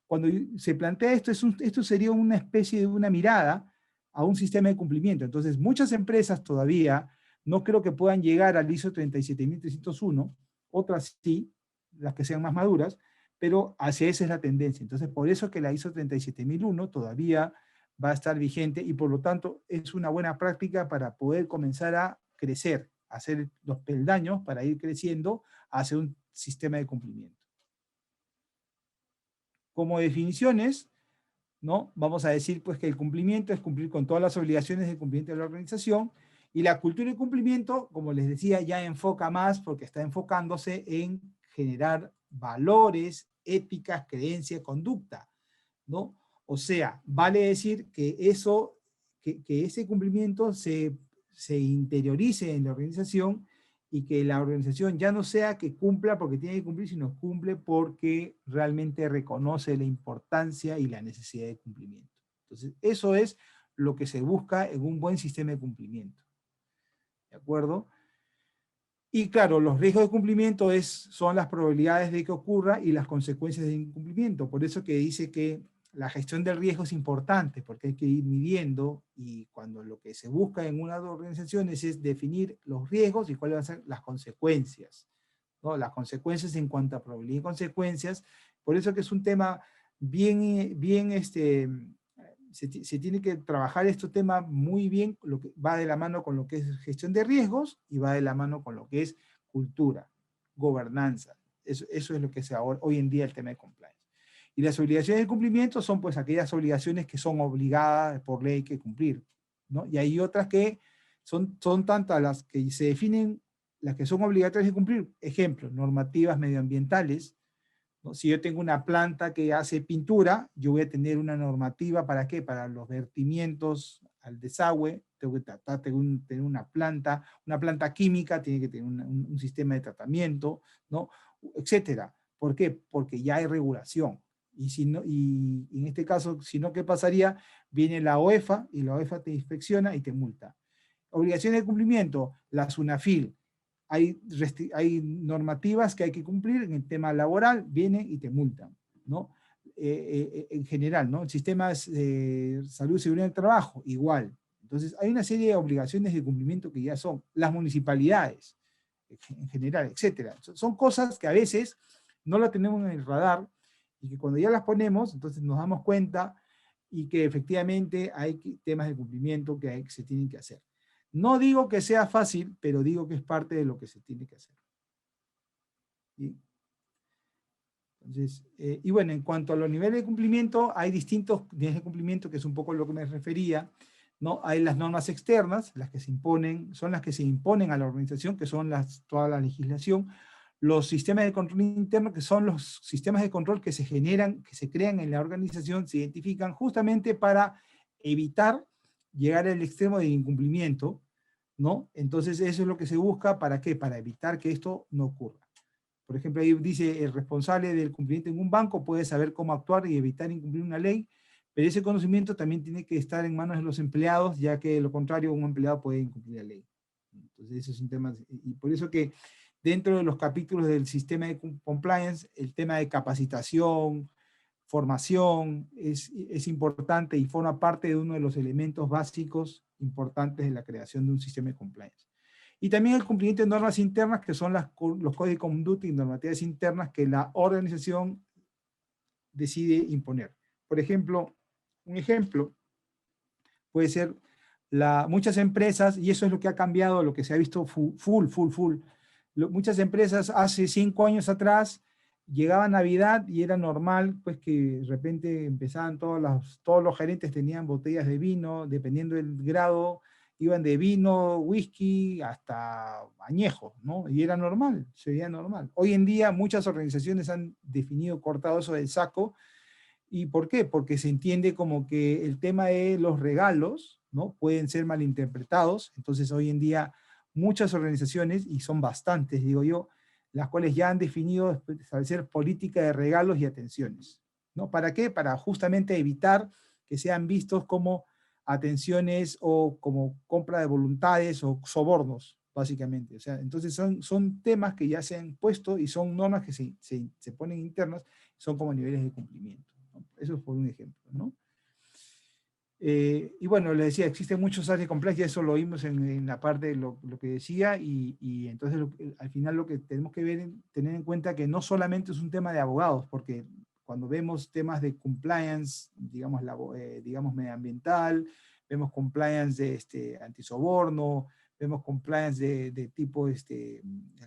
[SPEAKER 2] cuando se plantea esto sería una especie de una mirada a un sistema de cumplimiento. Entonces, muchas empresas todavía no creo que puedan llegar al ISO 37301, otras sí, las que sean más maduras, pero hacia esa es la tendencia. Entonces, por eso que la ISO 37001 todavía va a estar vigente y por lo tanto es una buena práctica para poder comenzar a crecer, hacer los peldaños para ir creciendo hacia un sistema de cumplimiento. Como definiciones, ¿no? Vamos a decir pues que el cumplimiento es cumplir con todas las obligaciones de cumplimiento de la organización, y la cultura de cumplimiento, como les decía, ya enfoca más porque está enfocándose en generar valores, éticas, creencia, conducta, ¿no? O sea, vale decir que ese cumplimiento se interiorice en la organización y que la organización ya no sea que cumpla porque tiene que cumplir, sino cumple porque realmente reconoce la importancia y la necesidad de cumplimiento. Entonces, eso es lo que se busca en un buen sistema de cumplimiento. ¿De acuerdo? Y claro, los riesgos de cumplimiento son las probabilidades de que ocurra y las consecuencias de incumplimiento. Por eso que dice que la gestión del riesgo es importante, porque hay que ir midiendo, y cuando lo que se busca en una organización es definir los riesgos y cuáles van a ser las consecuencias, ¿no? Las consecuencias en cuanto a probabilidad y consecuencias. Por eso que es un tema se tiene que trabajar este tema muy bien, lo que va de la mano con lo que es gestión de riesgos y va de la mano con lo que es cultura, gobernanza. Eso es lo que es hoy en día el tema de compliance. Y las obligaciones de cumplimiento son pues aquellas obligaciones que son obligadas por ley que cumplir, ¿no? Y hay otras que son tantas las que se definen, las que son obligatorias de cumplir. Ejemplo, normativas medioambientales, ¿no? Si yo tengo una planta que hace pintura, yo voy a tener una normativa ¿para qué? Para los vertimientos al desagüe, tengo que tener una planta química, tiene que tener un sistema de tratamiento, ¿no? Etcétera. ¿Por qué? Porque ya hay regulación. Y, y en este caso, si no, ¿qué pasaría? Viene la OEFA y la OEFA te inspecciona y te multa. Obligaciones de cumplimiento, la SUNAFIL. Hay normativas que hay que cumplir en el tema laboral, viene y te multan, ¿no? En general, ¿no? Sistemas de salud y seguridad del trabajo, igual. Entonces, hay una serie de obligaciones de cumplimiento que ya son las municipalidades, en general, etcétera. Son cosas que a veces no las tenemos en el radar y que cuando ya las ponemos, entonces nos damos cuenta y que efectivamente hay temas de cumplimiento que se tienen que hacer. No digo que sea fácil, pero digo que es parte de lo que se tiene que hacer. ¿Sí? Entonces, y bueno, en cuanto a los niveles de cumplimiento, hay distintos niveles de cumplimiento, que es un poco lo que me refería, ¿no? Hay las normas externas, las que se imponen, son las que se imponen a la organización, que son toda la legislación. Los sistemas de control interno, que son los sistemas de control que se generan, que se crean en la organización, se identifican justamente para evitar llegar al extremo de incumplimiento, ¿no? Entonces eso es lo que se busca, ¿para qué? Para evitar que esto no ocurra. Por ejemplo, ahí dice, el responsable del cumplimiento en un banco puede saber cómo actuar y evitar incumplir una ley, pero ese conocimiento también tiene que estar en manos de los empleados, ya que de lo contrario un empleado puede incumplir la ley. Entonces ese es un tema, y por eso que dentro de los capítulos del sistema de compliance, el tema de capacitación, formación es importante y forma parte de uno de los elementos básicos importantes de la creación de un sistema de compliance. Y también el cumplimiento de normas internas, que son los códigos de conducta y normativas internas que la organización decide imponer. Por ejemplo, un ejemplo puede ser muchas empresas, y eso es lo que ha cambiado, lo que se ha visto muchas empresas hace 5 años atrás, llegaba Navidad y era normal pues que de repente empezaban todos los gerentes tenían botellas de vino, dependiendo del grado, iban de vino, whisky, hasta añejo, ¿no? Y era normal, se veía normal. Hoy en día muchas organizaciones han definido, cortado eso del saco. ¿Y por qué? Porque se entiende como que el tema de los regalos, ¿no? Pueden ser malinterpretados. Entonces hoy en día muchas organizaciones, y son bastantes, digo yo, las cuales ya han definido establecer política de regalos y atenciones, ¿no? ¿Para qué? Para justamente evitar que sean vistos como atenciones o como compra de voluntades o sobornos, básicamente. O sea, entonces son temas que ya se han puesto y son normas que se ponen internas, son como niveles de cumplimiento. Eso es por un ejemplo, ¿no? Y bueno, le decía, existen muchos áreas complejas, y eso lo vimos en la parte de lo que decía, y entonces al final lo que tenemos que ver, tener en cuenta que no solamente es un tema de abogados, porque cuando vemos temas de compliance, digamos, digamos medioambiental, vemos compliance de antisoborno, vemos compliance de tipo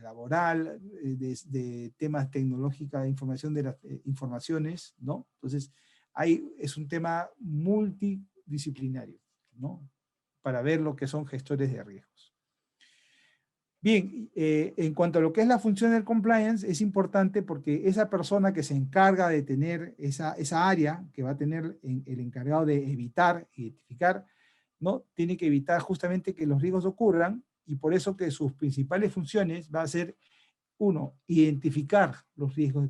[SPEAKER 2] laboral, de temas tecnológicos, de información de las informaciones, ¿no? Entonces, es un tema multidisciplinario, ¿no? Para ver lo que son gestores de riesgos. Bien, en cuanto a lo que es la función del compliance, es importante porque esa persona que se encarga de tener esa área, que va a tener el encargado de evitar, identificar, ¿no? Tiene que evitar justamente que los riesgos ocurran, y por eso que sus principales funciones va a ser, uno, identificar los riesgos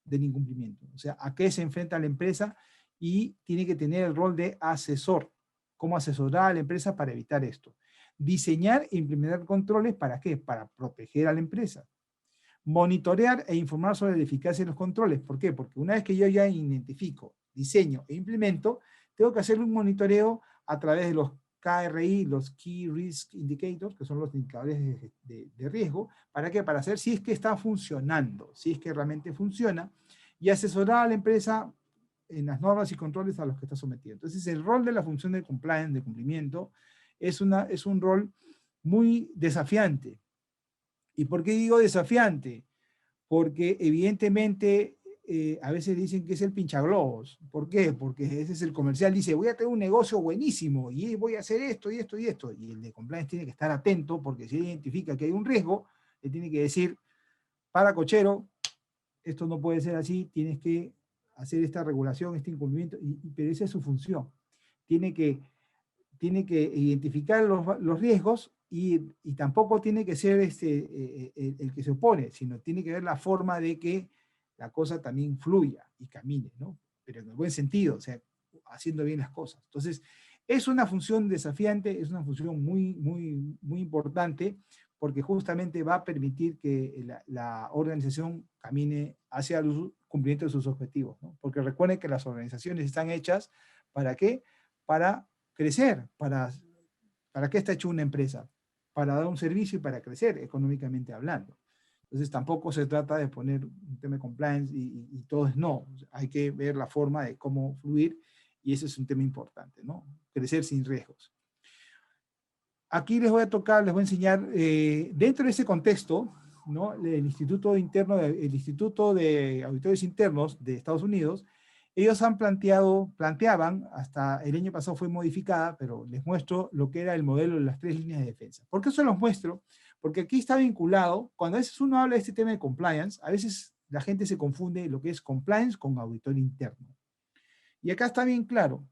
[SPEAKER 2] del incumplimiento. O sea, a qué se enfrenta la empresa, y tiene que tener el rol de asesor, cómo asesorar a la empresa para evitar esto. Diseñar e implementar controles, ¿para qué? Para proteger a la empresa. Monitorear e informar sobre la eficacia de los controles. ¿Por qué? Porque una vez que yo ya identifico, diseño e implemento, tengo que hacer un monitoreo a través de los KRI, los Key Risk Indicators, que son los indicadores de riesgo. ¿Para qué? Para saber si es que está funcionando, si es que realmente funciona, y asesorar a la empresa en las normas y controles a los que está sometido. Entonces, el rol de la función de compliance, de cumplimiento, es un rol muy desafiante. ¿Y por qué digo desafiante? Porque evidentemente a veces dicen que es el pinchaglobos. ¿Por qué? Porque ese es el comercial, dice, voy a tener un negocio buenísimo y voy a hacer esto y esto y esto. Y el de compliance tiene que estar atento, porque si él identifica que hay un riesgo, le tiene que decir, para cochero, esto no puede ser así, tienes que hacer esta regulación, este incumplimiento, pero esa es su función. Tiene que identificar los riesgos, y tampoco tiene que ser el que se opone, sino tiene que ver la forma de que la cosa también fluya y camine, ¿no? Pero en el buen sentido, o sea, haciendo bien las cosas. Entonces, es una función desafiante, es una función muy, muy, muy importante, porque justamente va a permitir que la organización camine hacia el cumplimiento de sus objetivos, ¿no? Porque recuerden que las organizaciones están hechas, ¿para qué? Para crecer. ¿Para qué está hecho una empresa? Para dar un servicio y para crecer económicamente hablando. Entonces tampoco se trata de poner un tema de compliance y todo es no. Hay que ver la forma de cómo fluir, y ese es un tema importante, ¿no? Crecer sin riesgos. Aquí les voy a enseñar, dentro de ese contexto, ¿no? El Instituto de Auditores Internos de Estados Unidos, ellos planteaban, hasta el año pasado fue modificada, pero les muestro lo que era el modelo de las 3 líneas de defensa. ¿Por qué se los muestro? Porque aquí está vinculado, cuando a veces uno habla de este tema de compliance, a veces la gente se confunde lo que es compliance con auditor interno. Y acá está bien claro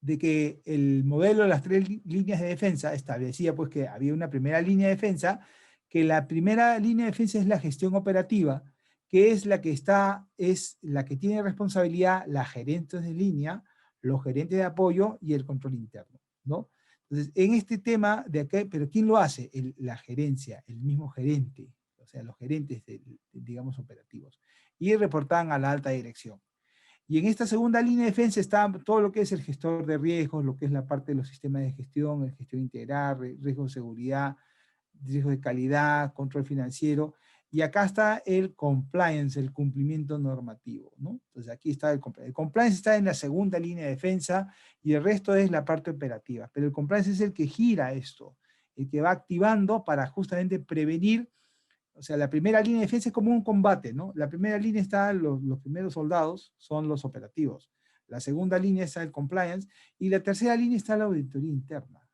[SPEAKER 2] de que el modelo de las 3 líneas de defensa establecía pues que había una primera línea de defensa, que la primera línea de defensa es la gestión operativa, que es la que tiene responsabilidad la gerente de línea los gerentes de apoyo y el control interno, ¿no? Entonces, en este tema de acá, pero ¿quién lo hace? La gerencia, el mismo gerente, o sea, los gerentes, digamos, operativos. Y reportaban a la alta dirección. Y en esta segunda línea de defensa está todo lo que es el gestor de riesgos, lo que es la parte de los sistemas de gestión, el gestión integral, riesgo de seguridad, riesgo de calidad, control financiero. Y acá está el compliance, el cumplimiento normativo, ¿no? Entonces aquí está el compliance. El compliance está en la segunda línea de defensa y el resto es la parte operativa. Pero el compliance es el que gira esto, el que va activando para justamente prevenir. O sea, la primera línea de defensa es como un combate, ¿no? La primera línea está, los primeros soldados son los operativos. La segunda línea está el compliance y la tercera línea está la auditoría interna.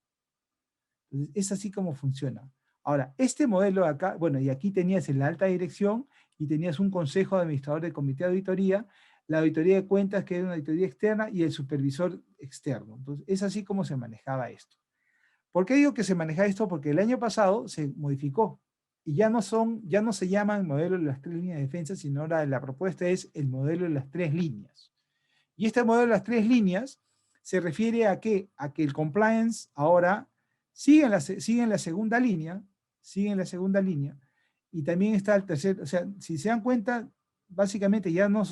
[SPEAKER 2] Entonces, es así como funciona. Ahora, este modelo de acá, bueno, y aquí tenías en la alta dirección y tenías un consejo de administrador del comité de auditoría, la auditoría de cuentas, que era una auditoría externa, y el supervisor externo. Entonces, es así como se manejaba esto. ¿Por qué digo que se maneja esto? Porque el año pasado se modificó y ya no se llaman modelo de las 3 líneas de defensa, sino ahora la propuesta es el modelo de las 3 líneas. Y este modelo de las 3 líneas se refiere a que el compliance ahora sigue en la segunda línea, y también está el tercer, o sea, si se dan cuenta, básicamente ya no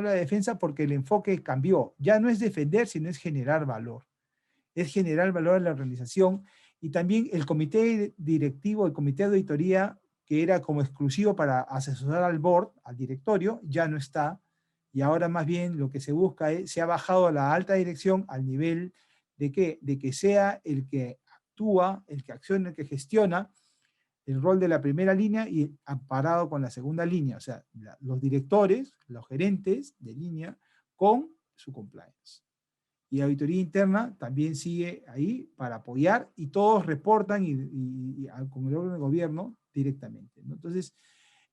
[SPEAKER 2] la defensa porque el enfoque cambió, ya no es defender, sino es generar valor. Es generar valor a la organización, y también el comité directivo, el comité de auditoría, que era como exclusivo para asesorar al board, al directorio, ya no está, y ahora más bien lo que se busca es, se ha bajado a la alta dirección al nivel de que sea el que actúa, el que acciona, el que gestiona el rol de la primera línea y amparado con la segunda línea, o sea, los directores, los gerentes de línea con su compliance. Y la auditoría interna también sigue ahí para apoyar y todos reportan con el órgano de gobierno directamente, ¿no? Entonces,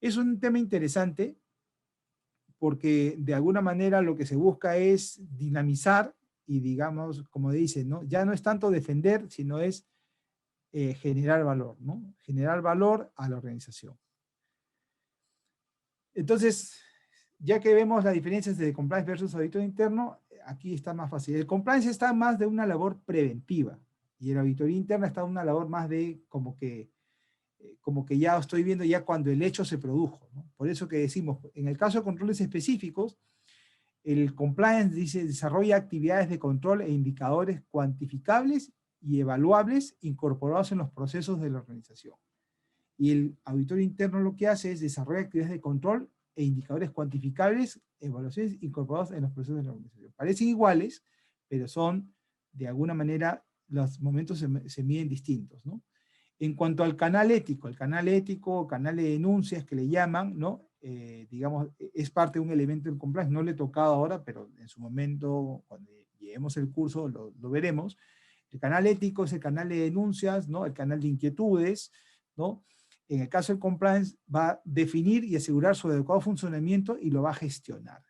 [SPEAKER 2] es un tema interesante porque de alguna manera lo que se busca es dinamizar y, digamos, como dicen, ¿no? Ya no es tanto defender, sino es generar valor, ¿no? Generar valor a la organización. Entonces, ya que vemos las diferencias de compliance versus auditor interno, aquí está más fácil. El compliance está más de una labor preventiva y la auditoría interna está en una labor más de como que ya estoy viendo ya cuando el hecho se produjo, ¿no? Por eso que decimos, en el caso de controles específicos, el compliance dice desarrolla actividades de control e indicadores cuantificables y evaluables incorporados en los procesos de la organización. Y el auditor interno lo que hace es desarrollar actividades de control e indicadores cuantificables, evaluaciones incorporados en los procesos de la organización. Parecen iguales, pero son, de alguna manera, los momentos se miden distintos, ¿no? En cuanto al canal ético, canal de denuncias que le llaman, ¿no? Digamos, es parte de un elemento del compliance. No le he tocado ahora, pero en su momento, cuando lleguemos el curso, lo veremos. El canal ético es el canal de denuncias, ¿no? El canal de inquietudes, ¿no? En el caso del compliance, va a definir y asegurar su adecuado funcionamiento y lo va a gestionar.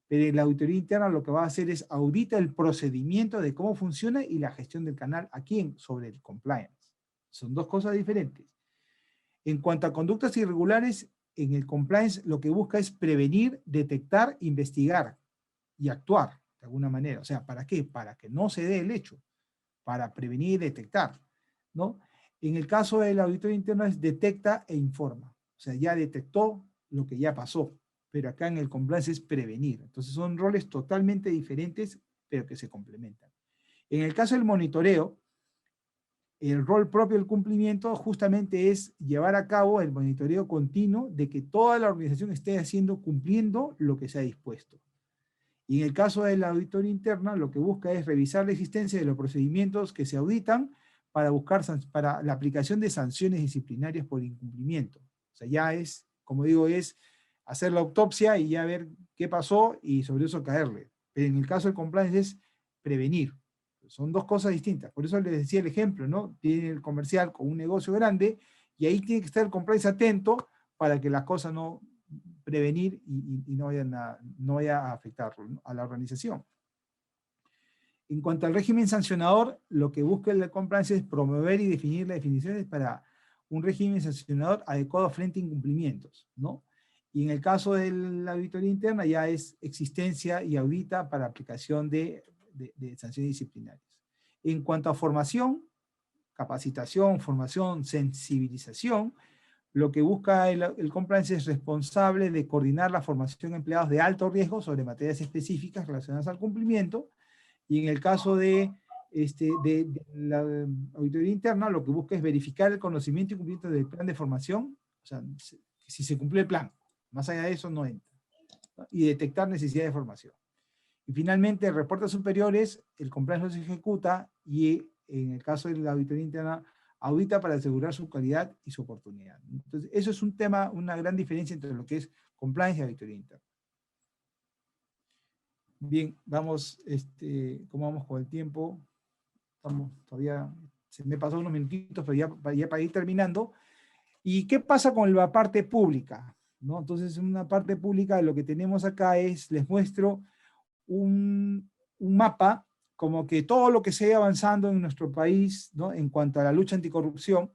[SPEAKER 2] Pero en la auditoría interna lo que va a hacer es audita el procedimiento de cómo funciona y la gestión del canal. ¿A quién? Sobre el compliance. Son dos cosas diferentes. En cuanto a conductas irregulares, en el compliance lo que busca es prevenir, detectar, investigar y actuar de alguna manera. O sea, ¿para qué? Para que no se dé el hecho, para prevenir y detectar, ¿no? En el caso del auditor interno es detecta e informa. O sea, ya detectó lo que ya pasó, pero acá en el compliance es prevenir. Entonces son roles totalmente diferentes, pero que se complementan. En el caso del monitoreo, el rol propio del cumplimiento justamente es llevar a cabo el monitoreo continuo de que toda la organización esté cumpliendo lo que se ha dispuesto. Y en el caso de la auditoría interna, lo que busca es revisar la existencia de los procedimientos que se auditan para la aplicación de sanciones disciplinarias por incumplimiento. O sea, ya es, como digo, es hacer la autopsia y ya ver qué pasó y sobre eso caerle. Pero en el caso del compliance es prevenir. Son dos cosas distintas. Por eso les decía el ejemplo, ¿no? Tiene el comercial con un negocio grande y ahí tiene que estar el compliance atento para que las cosas no prevenir y no vaya a afectar, ¿no?, a la organización. En cuanto al régimen sancionador, lo que busca el compliance es promover y definir las definiciones para un régimen sancionador adecuado frente a incumplimientos, ¿no? Y en el caso de la auditoría interna ya es existencia y audita para aplicación de de sanciones disciplinarias. En cuanto a formación, capacitación, formación, sensibilización, lo que busca el compliance es responsable de coordinar la formación de empleados de alto riesgo sobre materias específicas relacionadas al cumplimiento, y en el caso de la auditoría interna, lo que busca es verificar el conocimiento y cumplimiento del plan de formación, o sea, si se cumplió el plan, más allá de eso no entra, ¿no? Y detectar necesidades de formación. Y finalmente, reportes superiores, el compliance los ejecuta y en el caso de la auditoría interna, audita para asegurar su calidad y su oportunidad. Entonces, eso es un tema, una gran diferencia entre lo que es compliance y auditoría interna. Bien, vamos, ¿cómo vamos con el tiempo? Estamos todavía, se me pasó unos minutitos, pero ya para ir terminando. ¿Y qué pasa con la parte pública? ¿No? Entonces, en una parte pública, lo que tenemos acá es, les muestro un mapa, como que todo lo que se ha avanzando en nuestro país, ¿no? En cuanto a la lucha anticorrupción.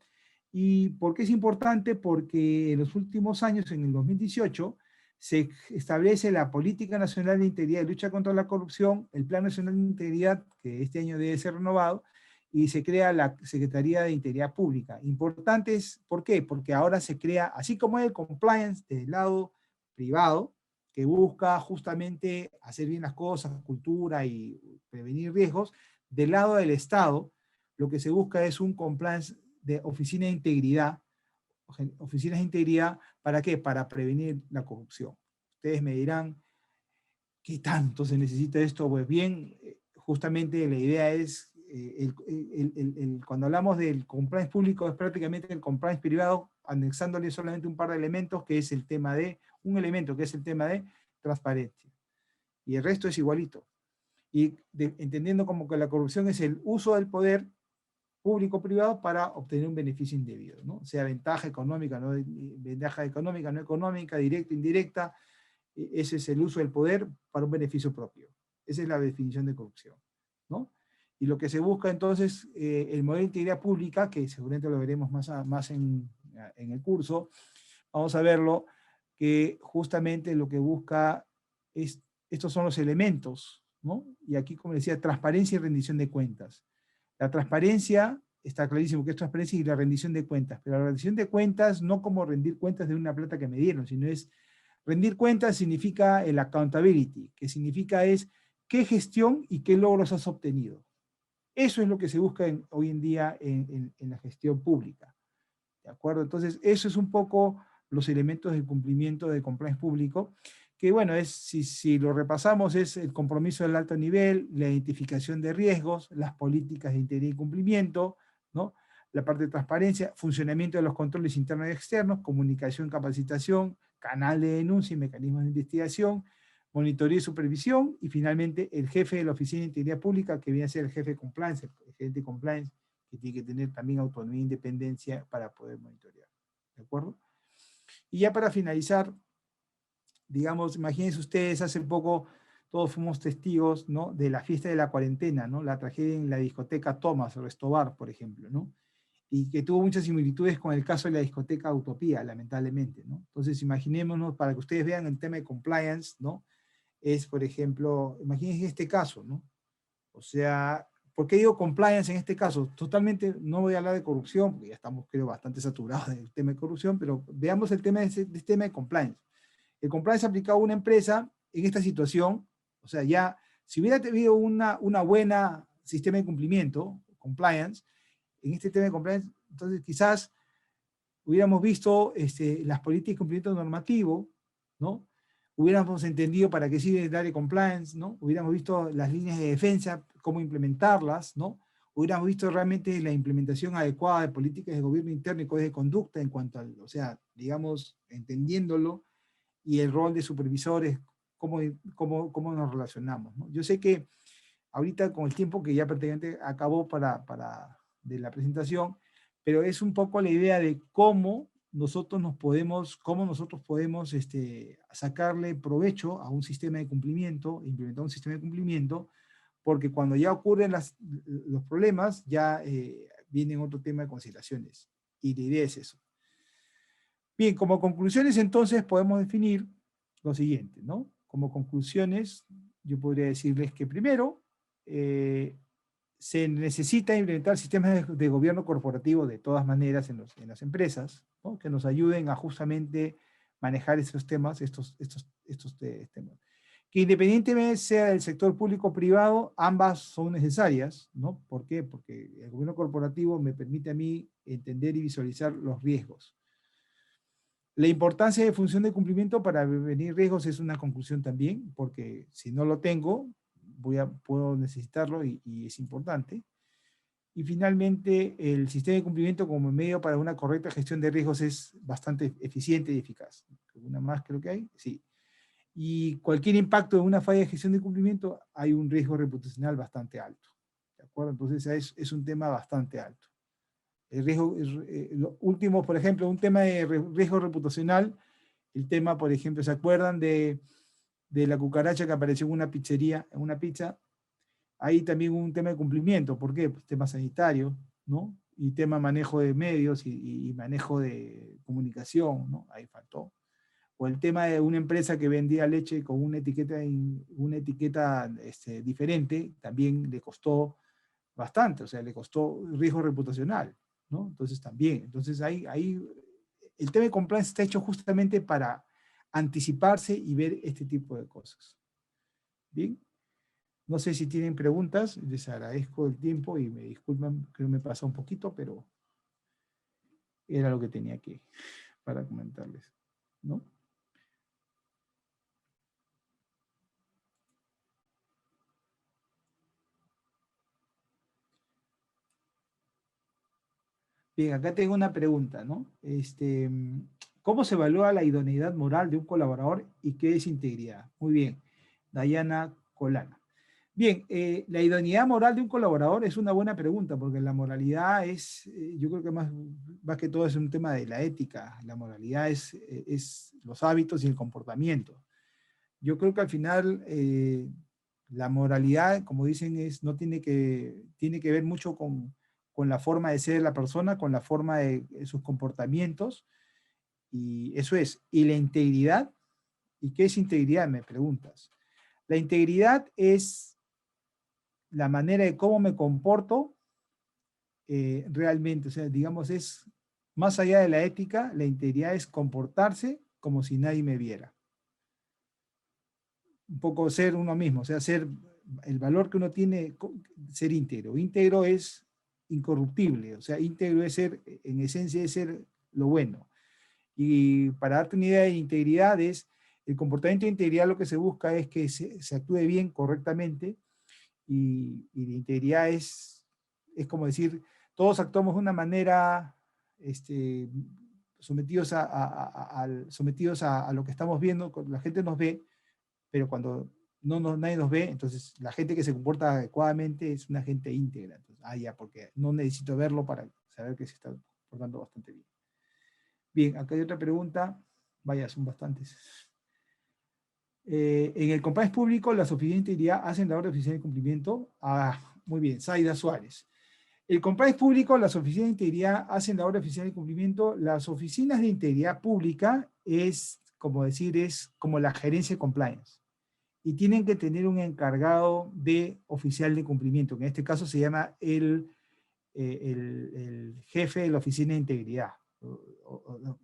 [SPEAKER 2] ¿Y por qué es importante? Porque en los últimos años, en el 2018, se establece la Política Nacional de Integridad y Lucha contra la Corrupción, el Plan Nacional de Integridad, que este año debe ser renovado, y se crea la Secretaría de Integridad Pública. Importantes, ¿por qué? Porque ahora se crea, así como el compliance del lado privado, que busca justamente hacer bien las cosas, cultura y prevenir riesgos, del lado del Estado, lo que se busca es un compliance de oficina de integridad, oficinas de integridad, ¿para qué? Para prevenir la corrupción. Ustedes me dirán, ¿qué tanto se necesita esto? Pues bien, justamente la idea es, cuando hablamos del compliance público, es prácticamente el compliance privado, anexándole solamente un par de elementos, que es el tema de, un elemento que es el tema de transparencia. Y el resto es igualito. Y entendiendo como que la corrupción es el uso del poder público-privado para obtener un beneficio indebido, ¿no? Sea ventaja económica, no económica, directa, indirecta, ese es el uso del poder para un beneficio propio. Esa es la definición de corrupción, ¿no? Y lo que se busca entonces, el modelo de integridad pública, que seguramente lo veremos más en el curso, vamos a verlo, que justamente lo que busca es, estos son los elementos, ¿no? Y aquí, como decía, transparencia y rendición de cuentas. La transparencia, está clarísimo que es transparencia y la rendición de cuentas, pero la rendición de cuentas no como rendir cuentas de una plata que me dieron, sino es, rendir cuentas significa el accountability, que significa es qué gestión y qué logros has obtenido. Eso es lo que se busca hoy en día en la gestión pública. ¿De acuerdo? Entonces, eso es un poco los elementos de cumplimiento de compliance público, que bueno, si lo repasamos, es el compromiso del alto nivel, la identificación de riesgos, las políticas de integridad y cumplimiento, ¿no? La parte de transparencia, funcionamiento de los controles internos y externos, comunicación, capacitación, canal de denuncia y mecanismos de investigación, monitoreo y supervisión, y finalmente el jefe de la Oficina de Integridad Pública, que viene a ser el jefe de compliance, el gerente de compliance, que tiene que tener también autonomía e independencia para poder monitorear. ¿De acuerdo? Y ya para finalizar, digamos, imagínense ustedes, hace poco todos fuimos testigos, ¿no? De la fiesta de la cuarentena, ¿no? La tragedia en la discoteca Thomas o Restobar, por ejemplo, ¿no? Y que tuvo muchas similitudes con el caso de la discoteca Utopía, lamentablemente, ¿no? Entonces, imaginémonos, para que ustedes vean el tema de compliance, ¿no? Es, por ejemplo, imagínense este caso, ¿no? O sea, ¿por qué digo compliance en este caso? Totalmente, no voy a hablar de corrupción, porque ya estamos, creo, bastante saturados del tema de corrupción, pero veamos el tema de este tema de compliance. El compliance aplicado a una empresa en esta situación, o sea, ya, si hubiera tenido una buena sistema de cumplimiento, compliance, en este tema de compliance, entonces quizás hubiéramos visto las políticas de cumplimiento normativo, ¿no? Hubiéramos entendido para qué sirve el área de compliance, ¿no? Hubiéramos visto las líneas de defensa, cómo implementarlas, ¿no? Hubiéramos visto realmente la implementación adecuada de políticas de gobierno interno y código de conducta en cuanto al, o sea, digamos, entendiéndolo, y el rol de supervisores, cómo nos relacionamos, ¿no? Yo sé que ahorita con el tiempo que ya prácticamente acabó de la presentación, pero es un poco la idea de cómo nosotros podemos sacarle provecho a un sistema de cumplimiento, implementar un sistema de cumplimiento, porque cuando ya ocurren los problemas, ya vienen otro tema de consideraciones. Y la idea es eso. Bien, como conclusiones entonces podemos definir lo siguiente, ¿no? Como conclusiones, yo podría decirles que primero, se necesita implementar sistemas de gobierno corporativo de todas maneras en las empresas, ¿no? Que nos ayuden a justamente manejar esos temas, estos temas. Que independientemente sea del sector público o privado, ambas son necesarias, ¿no? ¿Por qué? Porque el gobierno corporativo me permite a mí entender y visualizar los riesgos. La importancia de función de cumplimiento para prevenir riesgos es una conclusión también, porque si no lo tengo, puedo necesitarlo y es importante. Y finalmente, el sistema de cumplimiento como medio para una correcta gestión de riesgos es bastante eficiente y eficaz. ¿Una más creo que hay? Sí. Y cualquier impacto de una falla de gestión de cumplimiento, hay un riesgo reputacional bastante alto. ¿De acuerdo? Entonces es un tema bastante alto. El riesgo, lo último, por ejemplo, un tema de riesgo reputacional, el tema, por ejemplo, ¿se acuerdan de la cucaracha que apareció en una pizzería, en una pizza? Ahí también un tema de cumplimiento. ¿Por qué? Pues tema sanitario, ¿no? Y tema manejo de medios y manejo de comunicación, ¿no? Ahí faltó. O el tema de una empresa que vendía leche con una etiqueta diferente, también le costó bastante, o sea, le costó riesgo reputacional, ¿no? Entonces también, ahí el tema de compliance está hecho justamente para anticiparse y ver este tipo de cosas. Bien, no sé si tienen preguntas, les agradezco el tiempo y me disculpan, creo que me pasó un poquito, pero era lo que tenía para comentarles, ¿no? Bien, acá tengo una pregunta, ¿no? ¿Cómo se evalúa la idoneidad moral de un colaborador y qué es integridad? Muy bien, Dayana Colana. Bien, la idoneidad moral de un colaborador es una buena pregunta, porque la moralidad yo creo que más que todo es un tema de la ética. La moralidad es los hábitos y el comportamiento. Yo creo que al final la moralidad, como dicen, no tiene que ver mucho con la forma de ser de la persona, con la forma de sus comportamientos, y eso es. Y la integridad, ¿y qué es integridad? Me preguntas. La integridad es la manera de cómo me comporto realmente, o sea, digamos, es más allá de la ética, la integridad es comportarse como si nadie me viera. Un poco ser uno mismo, o sea, ser el valor que uno tiene, ser íntegro. Íntegro es incorruptible, o sea, íntegro es ser, en esencia es ser lo bueno. Y para darte una idea de integridad el comportamiento de integridad lo que se busca es que se actúe bien, correctamente, y la integridad es como decir, todos actuamos de una manera sometidos a lo que estamos viendo, la gente nos ve, pero cuando nadie nos ve, entonces la gente que se comporta adecuadamente es una gente íntegra. Entonces, ya, porque no necesito verlo para saber que se está comportando bastante bien. Bien, acá hay otra pregunta. Vaya, son bastantes. En el compliance público, las oficinas de integridad hacen labor de oficina de cumplimiento. Muy bien, Zaida Suárez. El compliance público, las oficinas de integridad hacen labor de oficina de cumplimiento. Las oficinas de integridad pública es como la gerencia de compliance. Y tienen que tener un encargado de oficial de cumplimiento, que en este caso se llama el jefe de la oficina de integridad.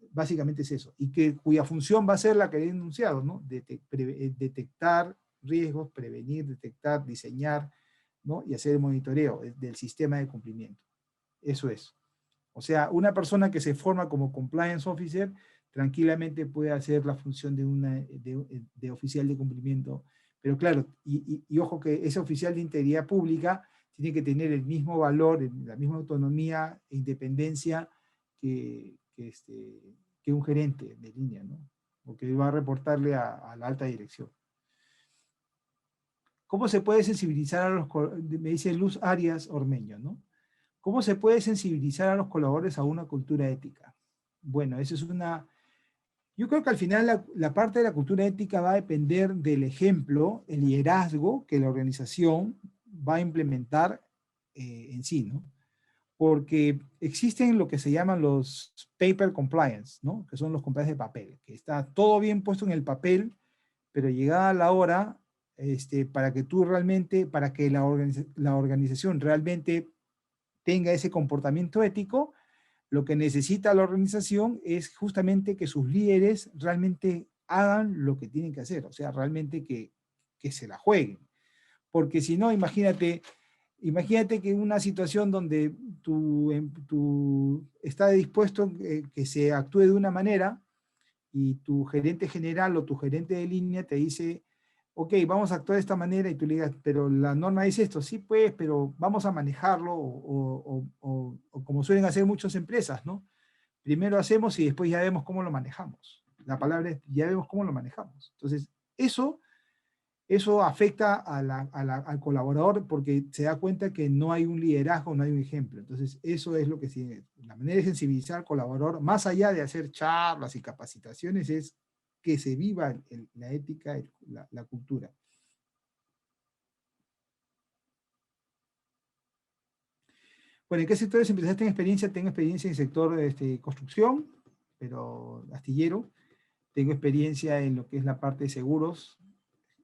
[SPEAKER 2] Básicamente es eso. Y cuya función va a ser la que he denunciado, ¿no? Detectar riesgos, prevenir, detectar, diseñar, ¿no? Y hacer el monitoreo del sistema de cumplimiento. Eso es. O sea, una persona que se forma como compliance officer tranquilamente puede hacer la función de oficial de cumplimiento. Pero claro, y ojo que ese oficial de integridad pública tiene que tener el mismo valor, la misma autonomía e independencia que un gerente de línea, ¿no? Porque va a reportarle a la alta dirección. ¿Cómo se puede sensibilizar me dice Luz Arias Ormeño, ¿no? ¿Cómo se puede sensibilizar a los colaboradores a una cultura ética? Bueno, eso es yo creo que al final la parte de la cultura ética va a depender del ejemplo, el liderazgo que la organización va a implementar en sí, ¿no? Porque existen lo que se llaman los paper compliance, ¿no? Que son los compliance de papel, que está todo bien puesto en el papel, pero llegada la hora, para que tú realmente, para que la organización realmente tenga ese comportamiento ético, lo que necesita la organización es justamente que sus líderes realmente hagan lo que tienen que hacer, o sea, realmente que se la jueguen. Porque si no, imagínate que en una situación donde tú está dispuesto que se actúe de una manera y tu gerente general o tu gerente de línea te dice, ok, vamos a actuar de esta manera, y tú le digas, pero la norma dice esto, sí pues, pero vamos a manejarlo, o como suelen hacer muchas empresas, ¿no? Primero hacemos y después ya vemos cómo lo manejamos. La palabra es, ya vemos cómo lo manejamos. Entonces, eso afecta al colaborador porque se da cuenta que no hay un liderazgo, no hay un ejemplo. Entonces, eso es lo que sí, la manera de sensibilizar al colaborador, más allá de hacer charlas y capacitaciones, es que se viva la ética, la cultura. Bueno, ¿en qué sectores empezaste en experiencia? Tengo experiencia en el sector construcción, pero astillero. Tengo experiencia en lo que es la parte de seguros,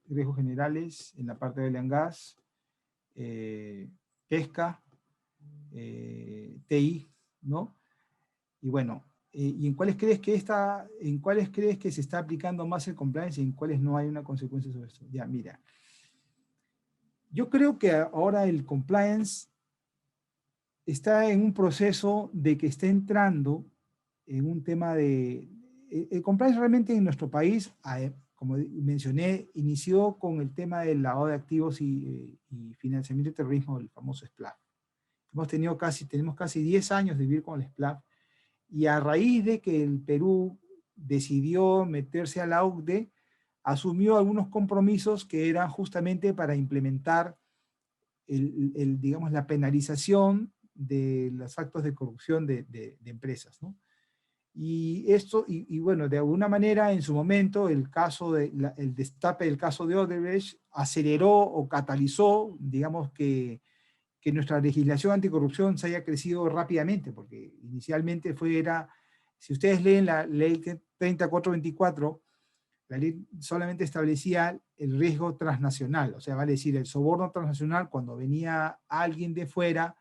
[SPEAKER 2] riesgos generales, en la parte de oil and gas, pesca, TI, ¿no? Y bueno, ¿y en cuáles crees que se está aplicando más el compliance y en cuáles no hay una consecuencia sobre esto? Ya, mira. Yo creo que ahora el compliance está en un proceso de que está entrando en un tema de... El compliance realmente en nuestro país, como mencioné, inició con el tema del lavado de activos y financiamiento de terrorismo, el famoso SPLAF. Tenemos casi 10 años de vivir con el SPLAF, y a raíz de que el Perú decidió meterse a la OCDE, asumió algunos compromisos que eran justamente para implementar digamos, la penalización de los actos de corrupción de empresas, ¿no? Y esto, bueno, de alguna manera en su momento el destape del caso de Odebrecht aceleró o catalizó, digamos, que nuestra legislación anticorrupción se haya crecido rápidamente, porque inicialmente si ustedes leen la ley 3424, la ley solamente establecía el riesgo transnacional, o sea, vale decir, el soborno transnacional cuando venía alguien de fuera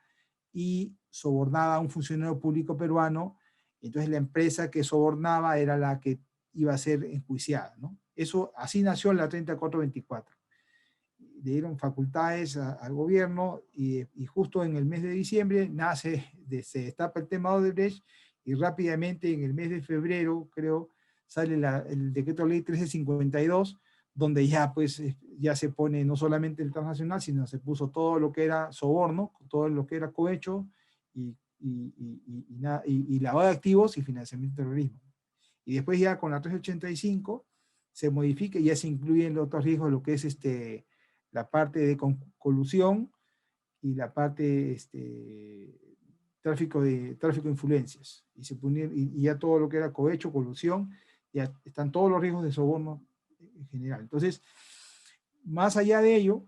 [SPEAKER 2] y sobornaba a un funcionario público peruano, entonces la empresa que sobornaba era la que iba a ser enjuiciada, ¿no? Así nació la 3424. Le dieron facultades al gobierno y justo en el mes de diciembre se destapa el tema de Odebrecht, y rápidamente en el mes de febrero, creo, sale el decreto ley 1352, donde ya se pone no solamente el transnacional, sino se puso todo lo que era soborno, todo lo que era cohecho y lavado de activos y financiamiento de terrorismo. Y después ya con la 385 se modifica y ya se incluyen los otros riesgos, lo que es la parte de colusión y la parte tráfico de influencias. Y ya todo lo que era cohecho, colusión, ya están todos los riesgos de soborno en general. Entonces, más allá de ello,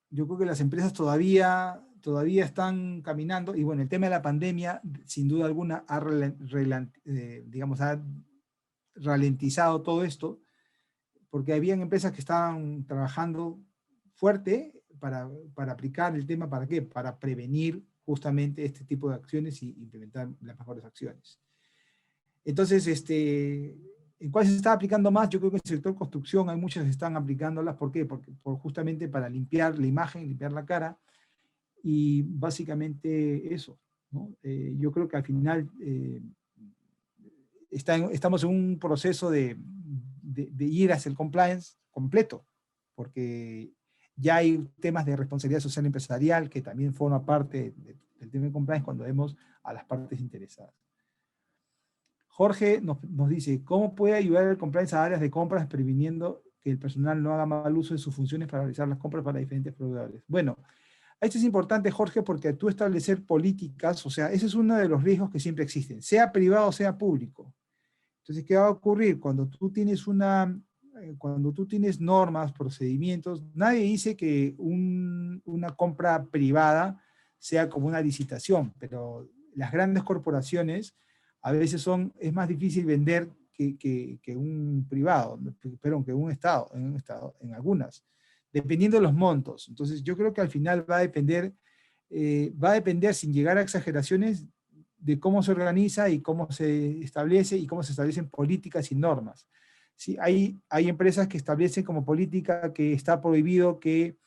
[SPEAKER 2] yo creo que las empresas todavía están caminando, y bueno, el tema de la pandemia, sin duda alguna, ha ralentizado todo esto, porque habían empresas que estaban trabajando fuerte para aplicar el tema, ¿para qué? Para prevenir justamente este tipo de acciones y implementar las mejores acciones. Entonces, ¿en cuál se está aplicando más? Yo creo que en el sector construcción hay muchas que están aplicándolas. ¿Por qué? Porque justamente para limpiar la imagen, limpiar la cara, y básicamente eso, ¿no? Yo creo que al final estamos en un proceso de ir hacia el compliance completo, porque ya hay temas de responsabilidad social empresarial que también forma parte del tema de compliance cuando vemos a las partes interesadas. Jorge nos dice, ¿cómo puede ayudar el compliance a áreas de compras previniendo que el personal no haga mal uso de sus funciones para realizar las compras para diferentes proveedores? Bueno, esto es importante, Jorge, porque tú establecer políticas, o sea, ese es uno de los riesgos que siempre existen, sea privado o sea público. Entonces, ¿qué va a ocurrir? Cuando tú tienes normas, procedimientos, nadie dice que una compra privada sea como una licitación, pero las grandes corporaciones a veces es más difícil vender que un privado, perdón, que en algunas. dependiendo de los montos. Entonces yo creo que al final va a depender sin llegar a exageraciones de cómo se organiza y cómo se establece y cómo se establecen políticas y normas. Sí, hay empresas que establecen como política que está prohibido que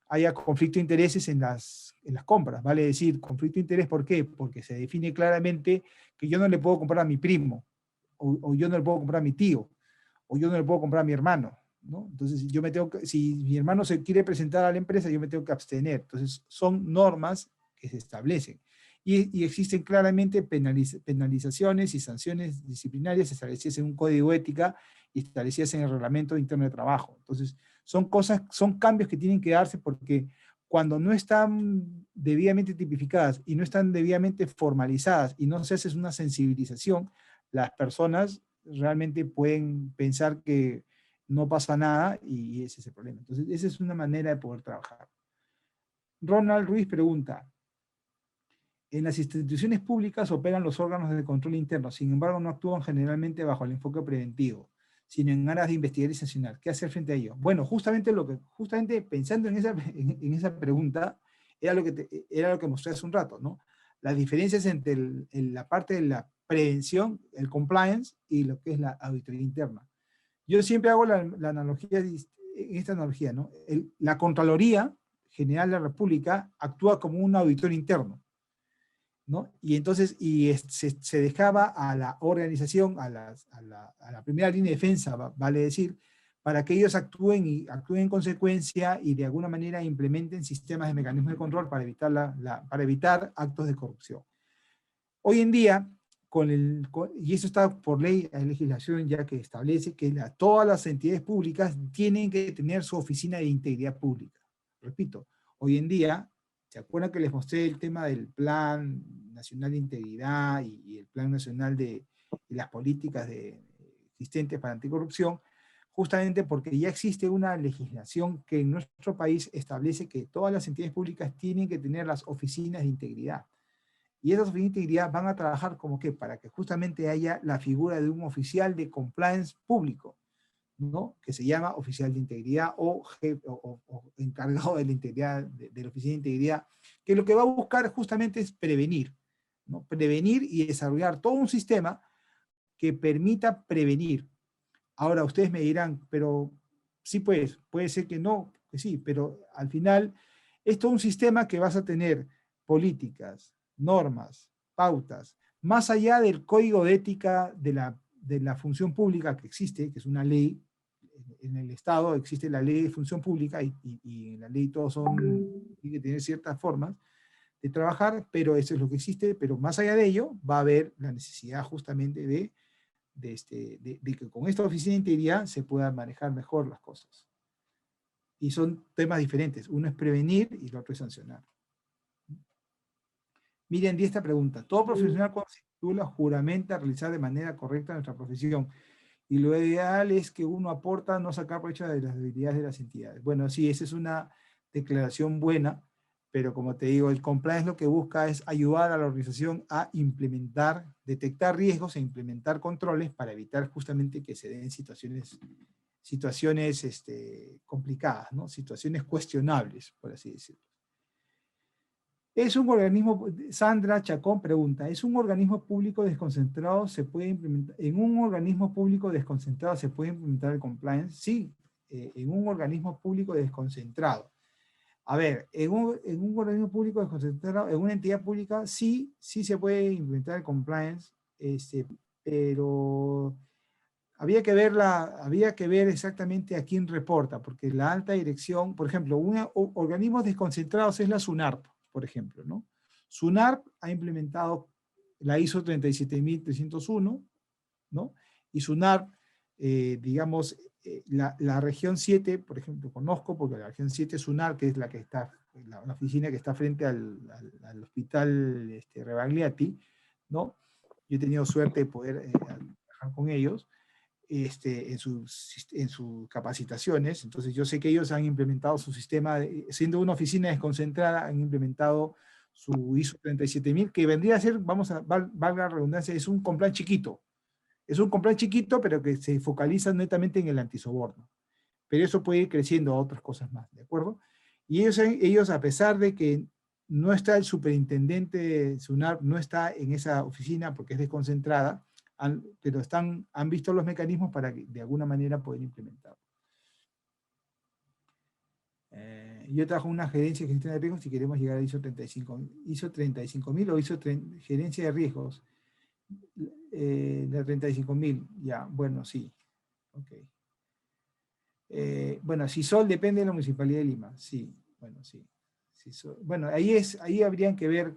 [SPEAKER 2] haya conflicto de intereses en las compras, vale decir, conflicto de interés, ¿por qué? Porque se define claramente que yo no le puedo comprar a mi primo, o yo no le puedo comprar a mi tío, o yo no le puedo comprar a mi hermano, ¿no? Entonces yo me tengo que, si mi hermano se quiere presentar a la empresa, yo me tengo que abstener. Entonces son normas que se establecen. Y existen claramente penalizaciones y sanciones disciplinarias establecidas en un código de ética y establecidas en el reglamento interno de trabajo. Entonces, son cambios que tienen que darse porque cuando no están debidamente tipificadas y no están debidamente formalizadas y no se hace una sensibilización, las personas realmente pueden pensar que no pasa nada y ese es el problema. Entonces, esa es una manera de poder trabajar. Ronald Ruiz pregunta, en las instituciones públicas operan los órganos de control interno, sin embargo no actúan generalmente bajo el enfoque preventivo, sino en aras de investigar y sancionar. ¿Qué hacer frente a ello? Bueno, justamente pensando en esa pregunta, era lo que mostré hace un rato, ¿no? Las diferencias entre la parte de la prevención, el compliance, y lo que es la auditoría interna. Yo siempre hago la analogía, en esta analogía, ¿no? La Contraloría General de la República actúa como un auditor interno, ¿no? Y entonces se dejaba a la organización, a la primera línea de defensa, vale decir, para que ellos actúen en consecuencia y de alguna manera implementen sistemas de mecanismos de control para evitar actos de corrupción. Hoy en día, y eso está por ley, hay legislación ya que establece que todas las entidades públicas tienen que tener su oficina de integridad pública. Repito, hoy en día, ¿se acuerdan que les mostré el tema del Plan Nacional de Integridad y el Plan Nacional de las políticas existentes para anticorrupción? Justamente porque ya existe una legislación que en nuestro país establece que todas las entidades públicas tienen que tener las oficinas de integridad. Y esas oficinas de integridad van a trabajar como que para que justamente haya la figura de un oficial de compliance público, ¿no? Que se llama oficial de integridad o encargado de la integridad, de la oficina de integridad, que lo que va a buscar justamente es prevenir, ¿no? Prevenir y desarrollar todo un sistema que permita prevenir. Ahora ustedes me dirán, pero sí pues, puede ser que no, que sí, pero al final es todo un sistema que vas a tener políticas, normas, pautas, más allá del código de ética de la función pública que existe, que es una ley. En el Estado existe la ley de función pública y en la ley todos tienen que tener ciertas formas de trabajar, pero eso es lo que existe, pero más allá de ello va a haber la necesidad justamente de que con esta oficina de integridad se puedan manejar mejor las cosas. Y son temas diferentes, uno es prevenir y el otro es sancionar. Miren, esta pregunta, todo profesional cuando se titula juramenta realizar de manera correcta nuestra profesión, y lo ideal es que uno aporta no sacar provecho de las debilidades de las entidades. Bueno, sí, esa es una declaración buena, pero como te digo, el compliance lo que busca es ayudar a la organización a implementar, detectar riesgos e implementar controles para evitar justamente que se den situaciones complicadas, ¿no? Situaciones cuestionables, por así decirlo. Es un organismo, Sandra Chacón pregunta, ¿es un organismo público desconcentrado se puede implementar, en un organismo público desconcentrado se puede implementar el compliance? Sí, en un organismo público desconcentrado. A ver, en un organismo público desconcentrado, en una entidad pública, sí se puede implementar el compliance, pero había que ver exactamente a quién reporta, porque la alta dirección, por ejemplo, organismos desconcentrados es la SUNARP, por ejemplo, ¿no? SUNARP ha implementado la ISO 37301, ¿no? Y SUNARP, digamos, la región 7, por ejemplo, conozco porque la región 7 SUNARP, que es la que está, la oficina que está frente al hospital Rebagliati, ¿no? Yo he tenido suerte de poder trabajar con ellos en sus capacitaciones. Entonces yo sé que ellos han implementado su sistema, siendo una oficina desconcentrada, han implementado su ISO 37000, que vendría a ser, valga la redundancia, es un compliance chiquito. Es un compliance chiquito, pero que se focaliza netamente en el antisoborno. pero eso puede ir creciendo a otras cosas más, ¿de acuerdo? Y ellos a pesar de que no está el superintendente de SUNARP, no está en esa oficina porque es desconcentrada, pero han visto los mecanismos para que de alguna manera puedan implementarlo. Yo trabajo en una gerencia de gestión de riesgos si queremos llegar a ISO 35000 o gerencia de riesgos. De 35.000, ya, bueno, sí. Ok. Bueno, CISOL depende de la Municipalidad de Lima, sí, bueno, sí. Bueno, ahí habría que ver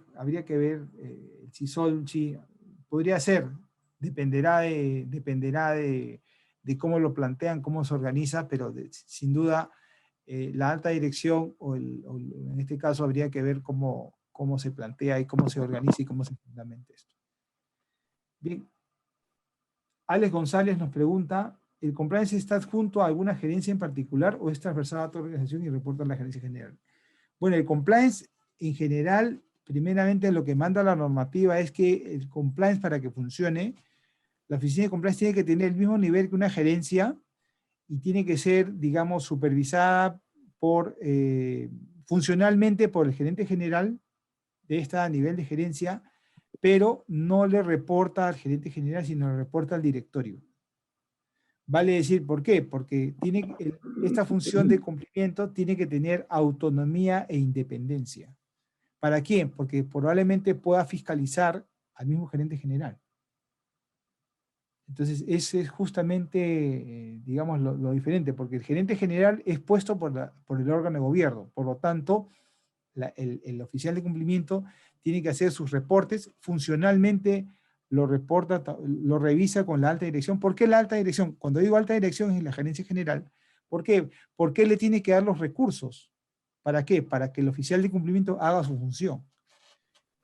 [SPEAKER 2] el CISOL, sí, podría ser, dependerá de cómo lo plantean, cómo se organiza, pero sin duda la alta dirección, en este caso habría que ver cómo se plantea y cómo se organiza y cómo se fundamenta esto. Bien, Alex González nos pregunta, ¿el compliance está adjunto a alguna gerencia en particular o es transversal a toda organización y reporta a la gerencia general? Bueno, el compliance en general, primeramente lo que manda la normativa es que el compliance para que funcione, la oficina de compliance tiene que tener el mismo nivel que una gerencia y tiene que ser, digamos, supervisada funcionalmente por el gerente general de esta nivel de gerencia, pero no le reporta al gerente general, sino le reporta al directorio. Vale decir, ¿por qué? Porque esta función de cumplimiento tiene que tener autonomía e independencia. ¿Para quién? Porque probablemente pueda fiscalizar al mismo gerente general. Entonces, ese es justamente, digamos, lo diferente, porque el gerente general es puesto por el órgano de gobierno. Por lo tanto, el oficial de cumplimiento tiene que hacer sus reportes, funcionalmente lo reporta, lo revisa con la alta dirección. ¿Por qué la alta dirección? Cuando digo alta dirección es la gerencia general. ¿Por qué? Porque le tiene que dar los recursos. ¿Para qué? Para que el oficial de cumplimiento haga su función.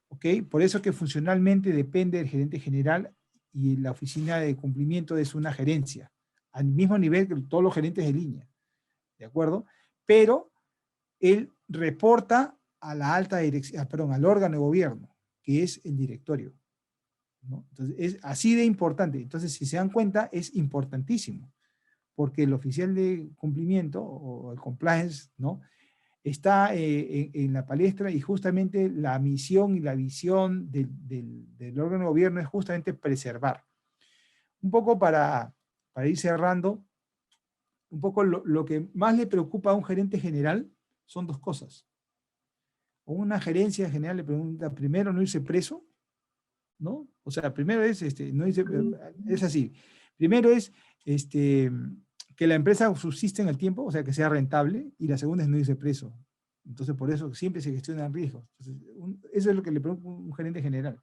[SPEAKER 2] ¿Ok? Por eso que funcionalmente depende del gerente general y la oficina de cumplimiento es una gerencia, al mismo nivel que todos los gerentes de línea. ¿De acuerdo? Pero él reporta a la alta dirección, perdón, al órgano de gobierno, que es el directorio, ¿no? Entonces, es así de importante. Entonces, si se dan cuenta, es importantísimo, porque el oficial de cumplimiento o el compliance, ¿no? Está en la palestra y justamente la misión y la visión del órgano de gobierno es justamente preservar. Un poco para ir cerrando, un poco lo que más le preocupa a un gerente general son dos cosas. Una gerencia general le pregunta primero no irse preso, ¿no? O sea, primero es, no irse, es así. Primero es que la empresa subsista en el tiempo, o sea, que sea rentable, y la segunda es no irse preso. Entonces, por eso siempre se gestionan riesgos. Entonces, eso es lo que le preocupa a un gerente general.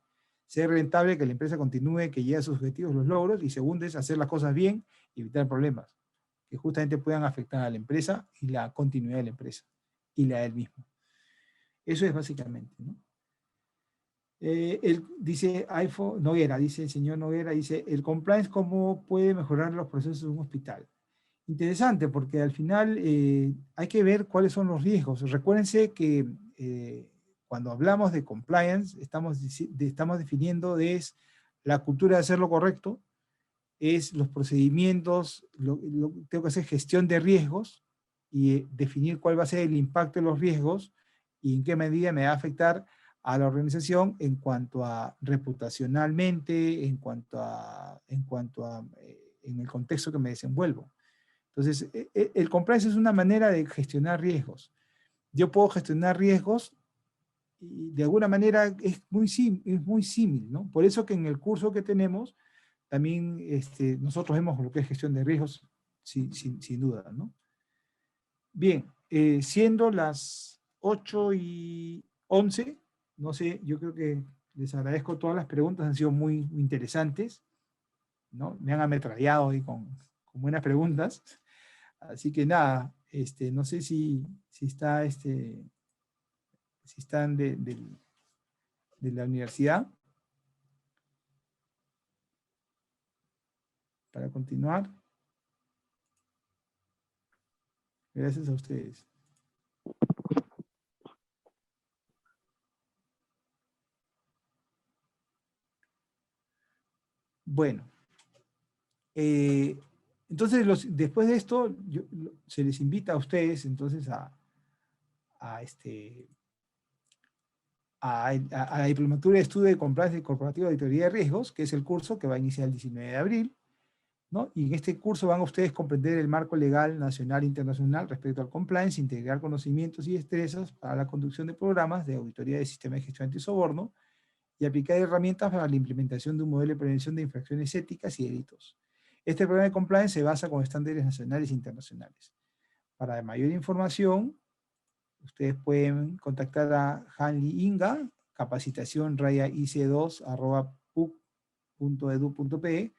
[SPEAKER 2] Ser rentable, que la empresa continúe, que llegue a sus objetivos, los logros, y segundo es hacer las cosas bien y evitar problemas que justamente puedan afectar a la empresa y la continuidad de la empresa y la del mismo. Eso es básicamente, ¿no? Dice Noguera, dice el señor Noguera, dice, el compliance, ¿cómo puede mejorar los procesos de un hospital? Interesante, porque al final hay que ver cuáles son los riesgos. Recuérdense que cuando hablamos de compliance, estamos definiendo es la cultura de hacer lo correcto, es los procedimientos, tengo que hacer gestión de riesgos y definir cuál va a ser el impacto de los riesgos y en qué medida me va a afectar a la organización en cuanto a reputacionalmente, en cuanto a en el contexto que me desenvuelvo. Entonces, el compliance es una manera de gestionar riesgos. Yo puedo gestionar riesgos y de alguna manera es muy símil, ¿no? Por eso que en el curso que tenemos, también nosotros vemos lo que es gestión de riesgos, sin duda, ¿no? Bien, siendo las 8:11, no sé, yo creo que les agradezco todas las preguntas, han sido muy interesantes, ¿no? Me han ametrallado ahí con buenas preguntas. Así que nada, no sé si están de la universidad para continuar. Gracias a ustedes. Bueno, Entonces, después de esto, se les invita a ustedes, entonces, a la Diplomatura de Estudio de Compliance Corporativa de Auditoría de Riesgos, que es el curso que va a iniciar el 19 de abril, ¿no? Y en este curso van a ustedes comprender el marco legal nacional e internacional respecto al compliance, integrar conocimientos y destrezas para la conducción de programas de auditoría de sistemas de gestión antisoborno y aplicar herramientas para la implementación de un modelo de prevención de infracciones éticas y delitos. Este programa de compliance se basa con estándares nacionales e internacionales. Para mayor información, ustedes pueden contactar a Hanli Inga, capacitación-ic2@puc.edu.pe,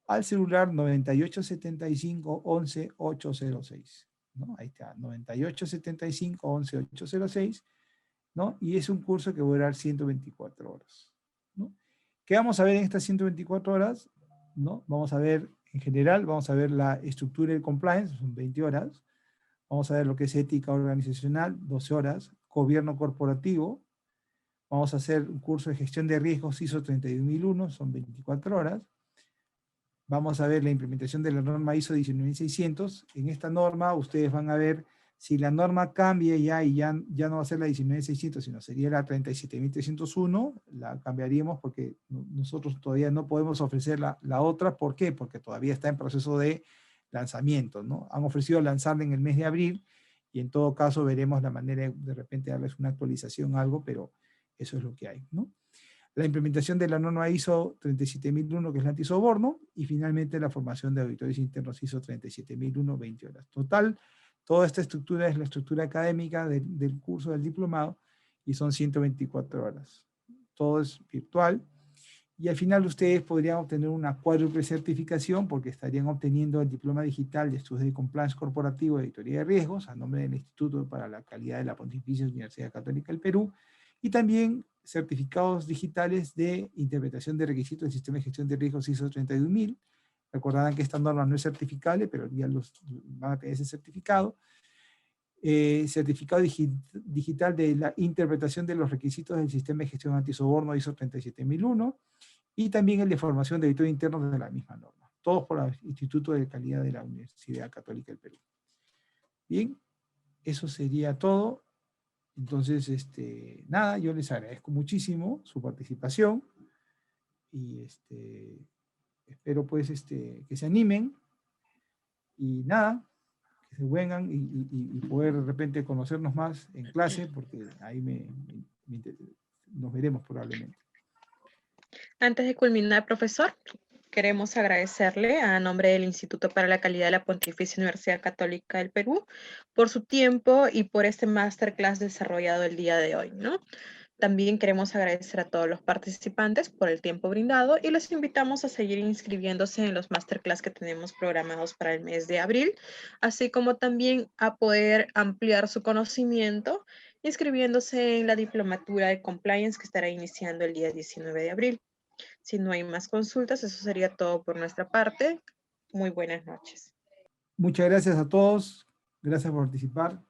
[SPEAKER 2] al celular 9875-11-806. ¿No? Ahí está, 9875-11-806, ¿no? Y es un curso que va a durar 124 horas. ¿No? ¿Qué vamos a ver en estas 124 horas? ¿No? Vamos a ver, en general, vamos a ver la estructura del compliance, son 20 horas. Vamos a ver lo que es ética organizacional, 12 horas. Gobierno corporativo. Vamos a hacer un curso de gestión de riesgos ISO 31001, son 24 horas. Vamos a ver la implementación de la norma ISO 19600. En esta norma ustedes van a ver si la norma cambia y ya no va a ser la 19600, sino sería la 37301, la cambiaríamos porque nosotros todavía no podemos ofrecer la otra. ¿Por qué? Porque todavía está en proceso de lanzamiento, ¿no? Han ofrecido lanzarla en el mes de abril y en todo caso veremos la manera de repente darles una actualización, algo, pero eso es lo que hay, ¿no? La implementación de la norma ISO 37001, que es la antisoborno, y finalmente la formación de auditores internos ISO 37001, 20 horas. Total, toda esta estructura es la estructura académica del curso del diplomado, y son 124 horas. Todo es virtual, y al final ustedes podrían obtener una cuádruple certificación, porque estarían obteniendo el diploma digital de estudios de compliance corporativo de auditoría de riesgos, a nombre del Instituto para la Calidad de la Pontificia Universidad Católica del Perú, y también certificados digitales de interpretación de requisitos del sistema de gestión de riesgos ISO 31000. Recordarán que esta norma no es certificable, pero ya van a tener ese certificado. Certificado digital de la interpretación de los requisitos del sistema de gestión antisoborno ISO 37001, y también el de formación de auditor interno de la misma norma. Todos por el Instituto de Calidad de la Universidad Católica del Perú. Bien, eso sería todo. Entonces, nada, yo les agradezco muchísimo su participación y espero pues que se animen y nada, que se vengan y poder de repente conocernos más en clase, porque ahí nos veremos probablemente.
[SPEAKER 1] Antes de culminar, profesor, queremos agradecerle a nombre del Instituto para la Calidad de la Pontificia Universidad Católica del Perú por su tiempo y por este masterclass desarrollado el día de hoy, ¿no? También queremos agradecer a todos los participantes por el tiempo brindado y los invitamos a seguir inscribiéndose en los masterclass que tenemos programados para el mes de abril, así como también a poder ampliar su conocimiento inscribiéndose en la diplomatura de compliance que estará iniciando el día 19 de abril. Si no hay más consultas, eso sería todo por nuestra parte. Muy buenas noches.
[SPEAKER 2] Muchas gracias a todos. Gracias por participar.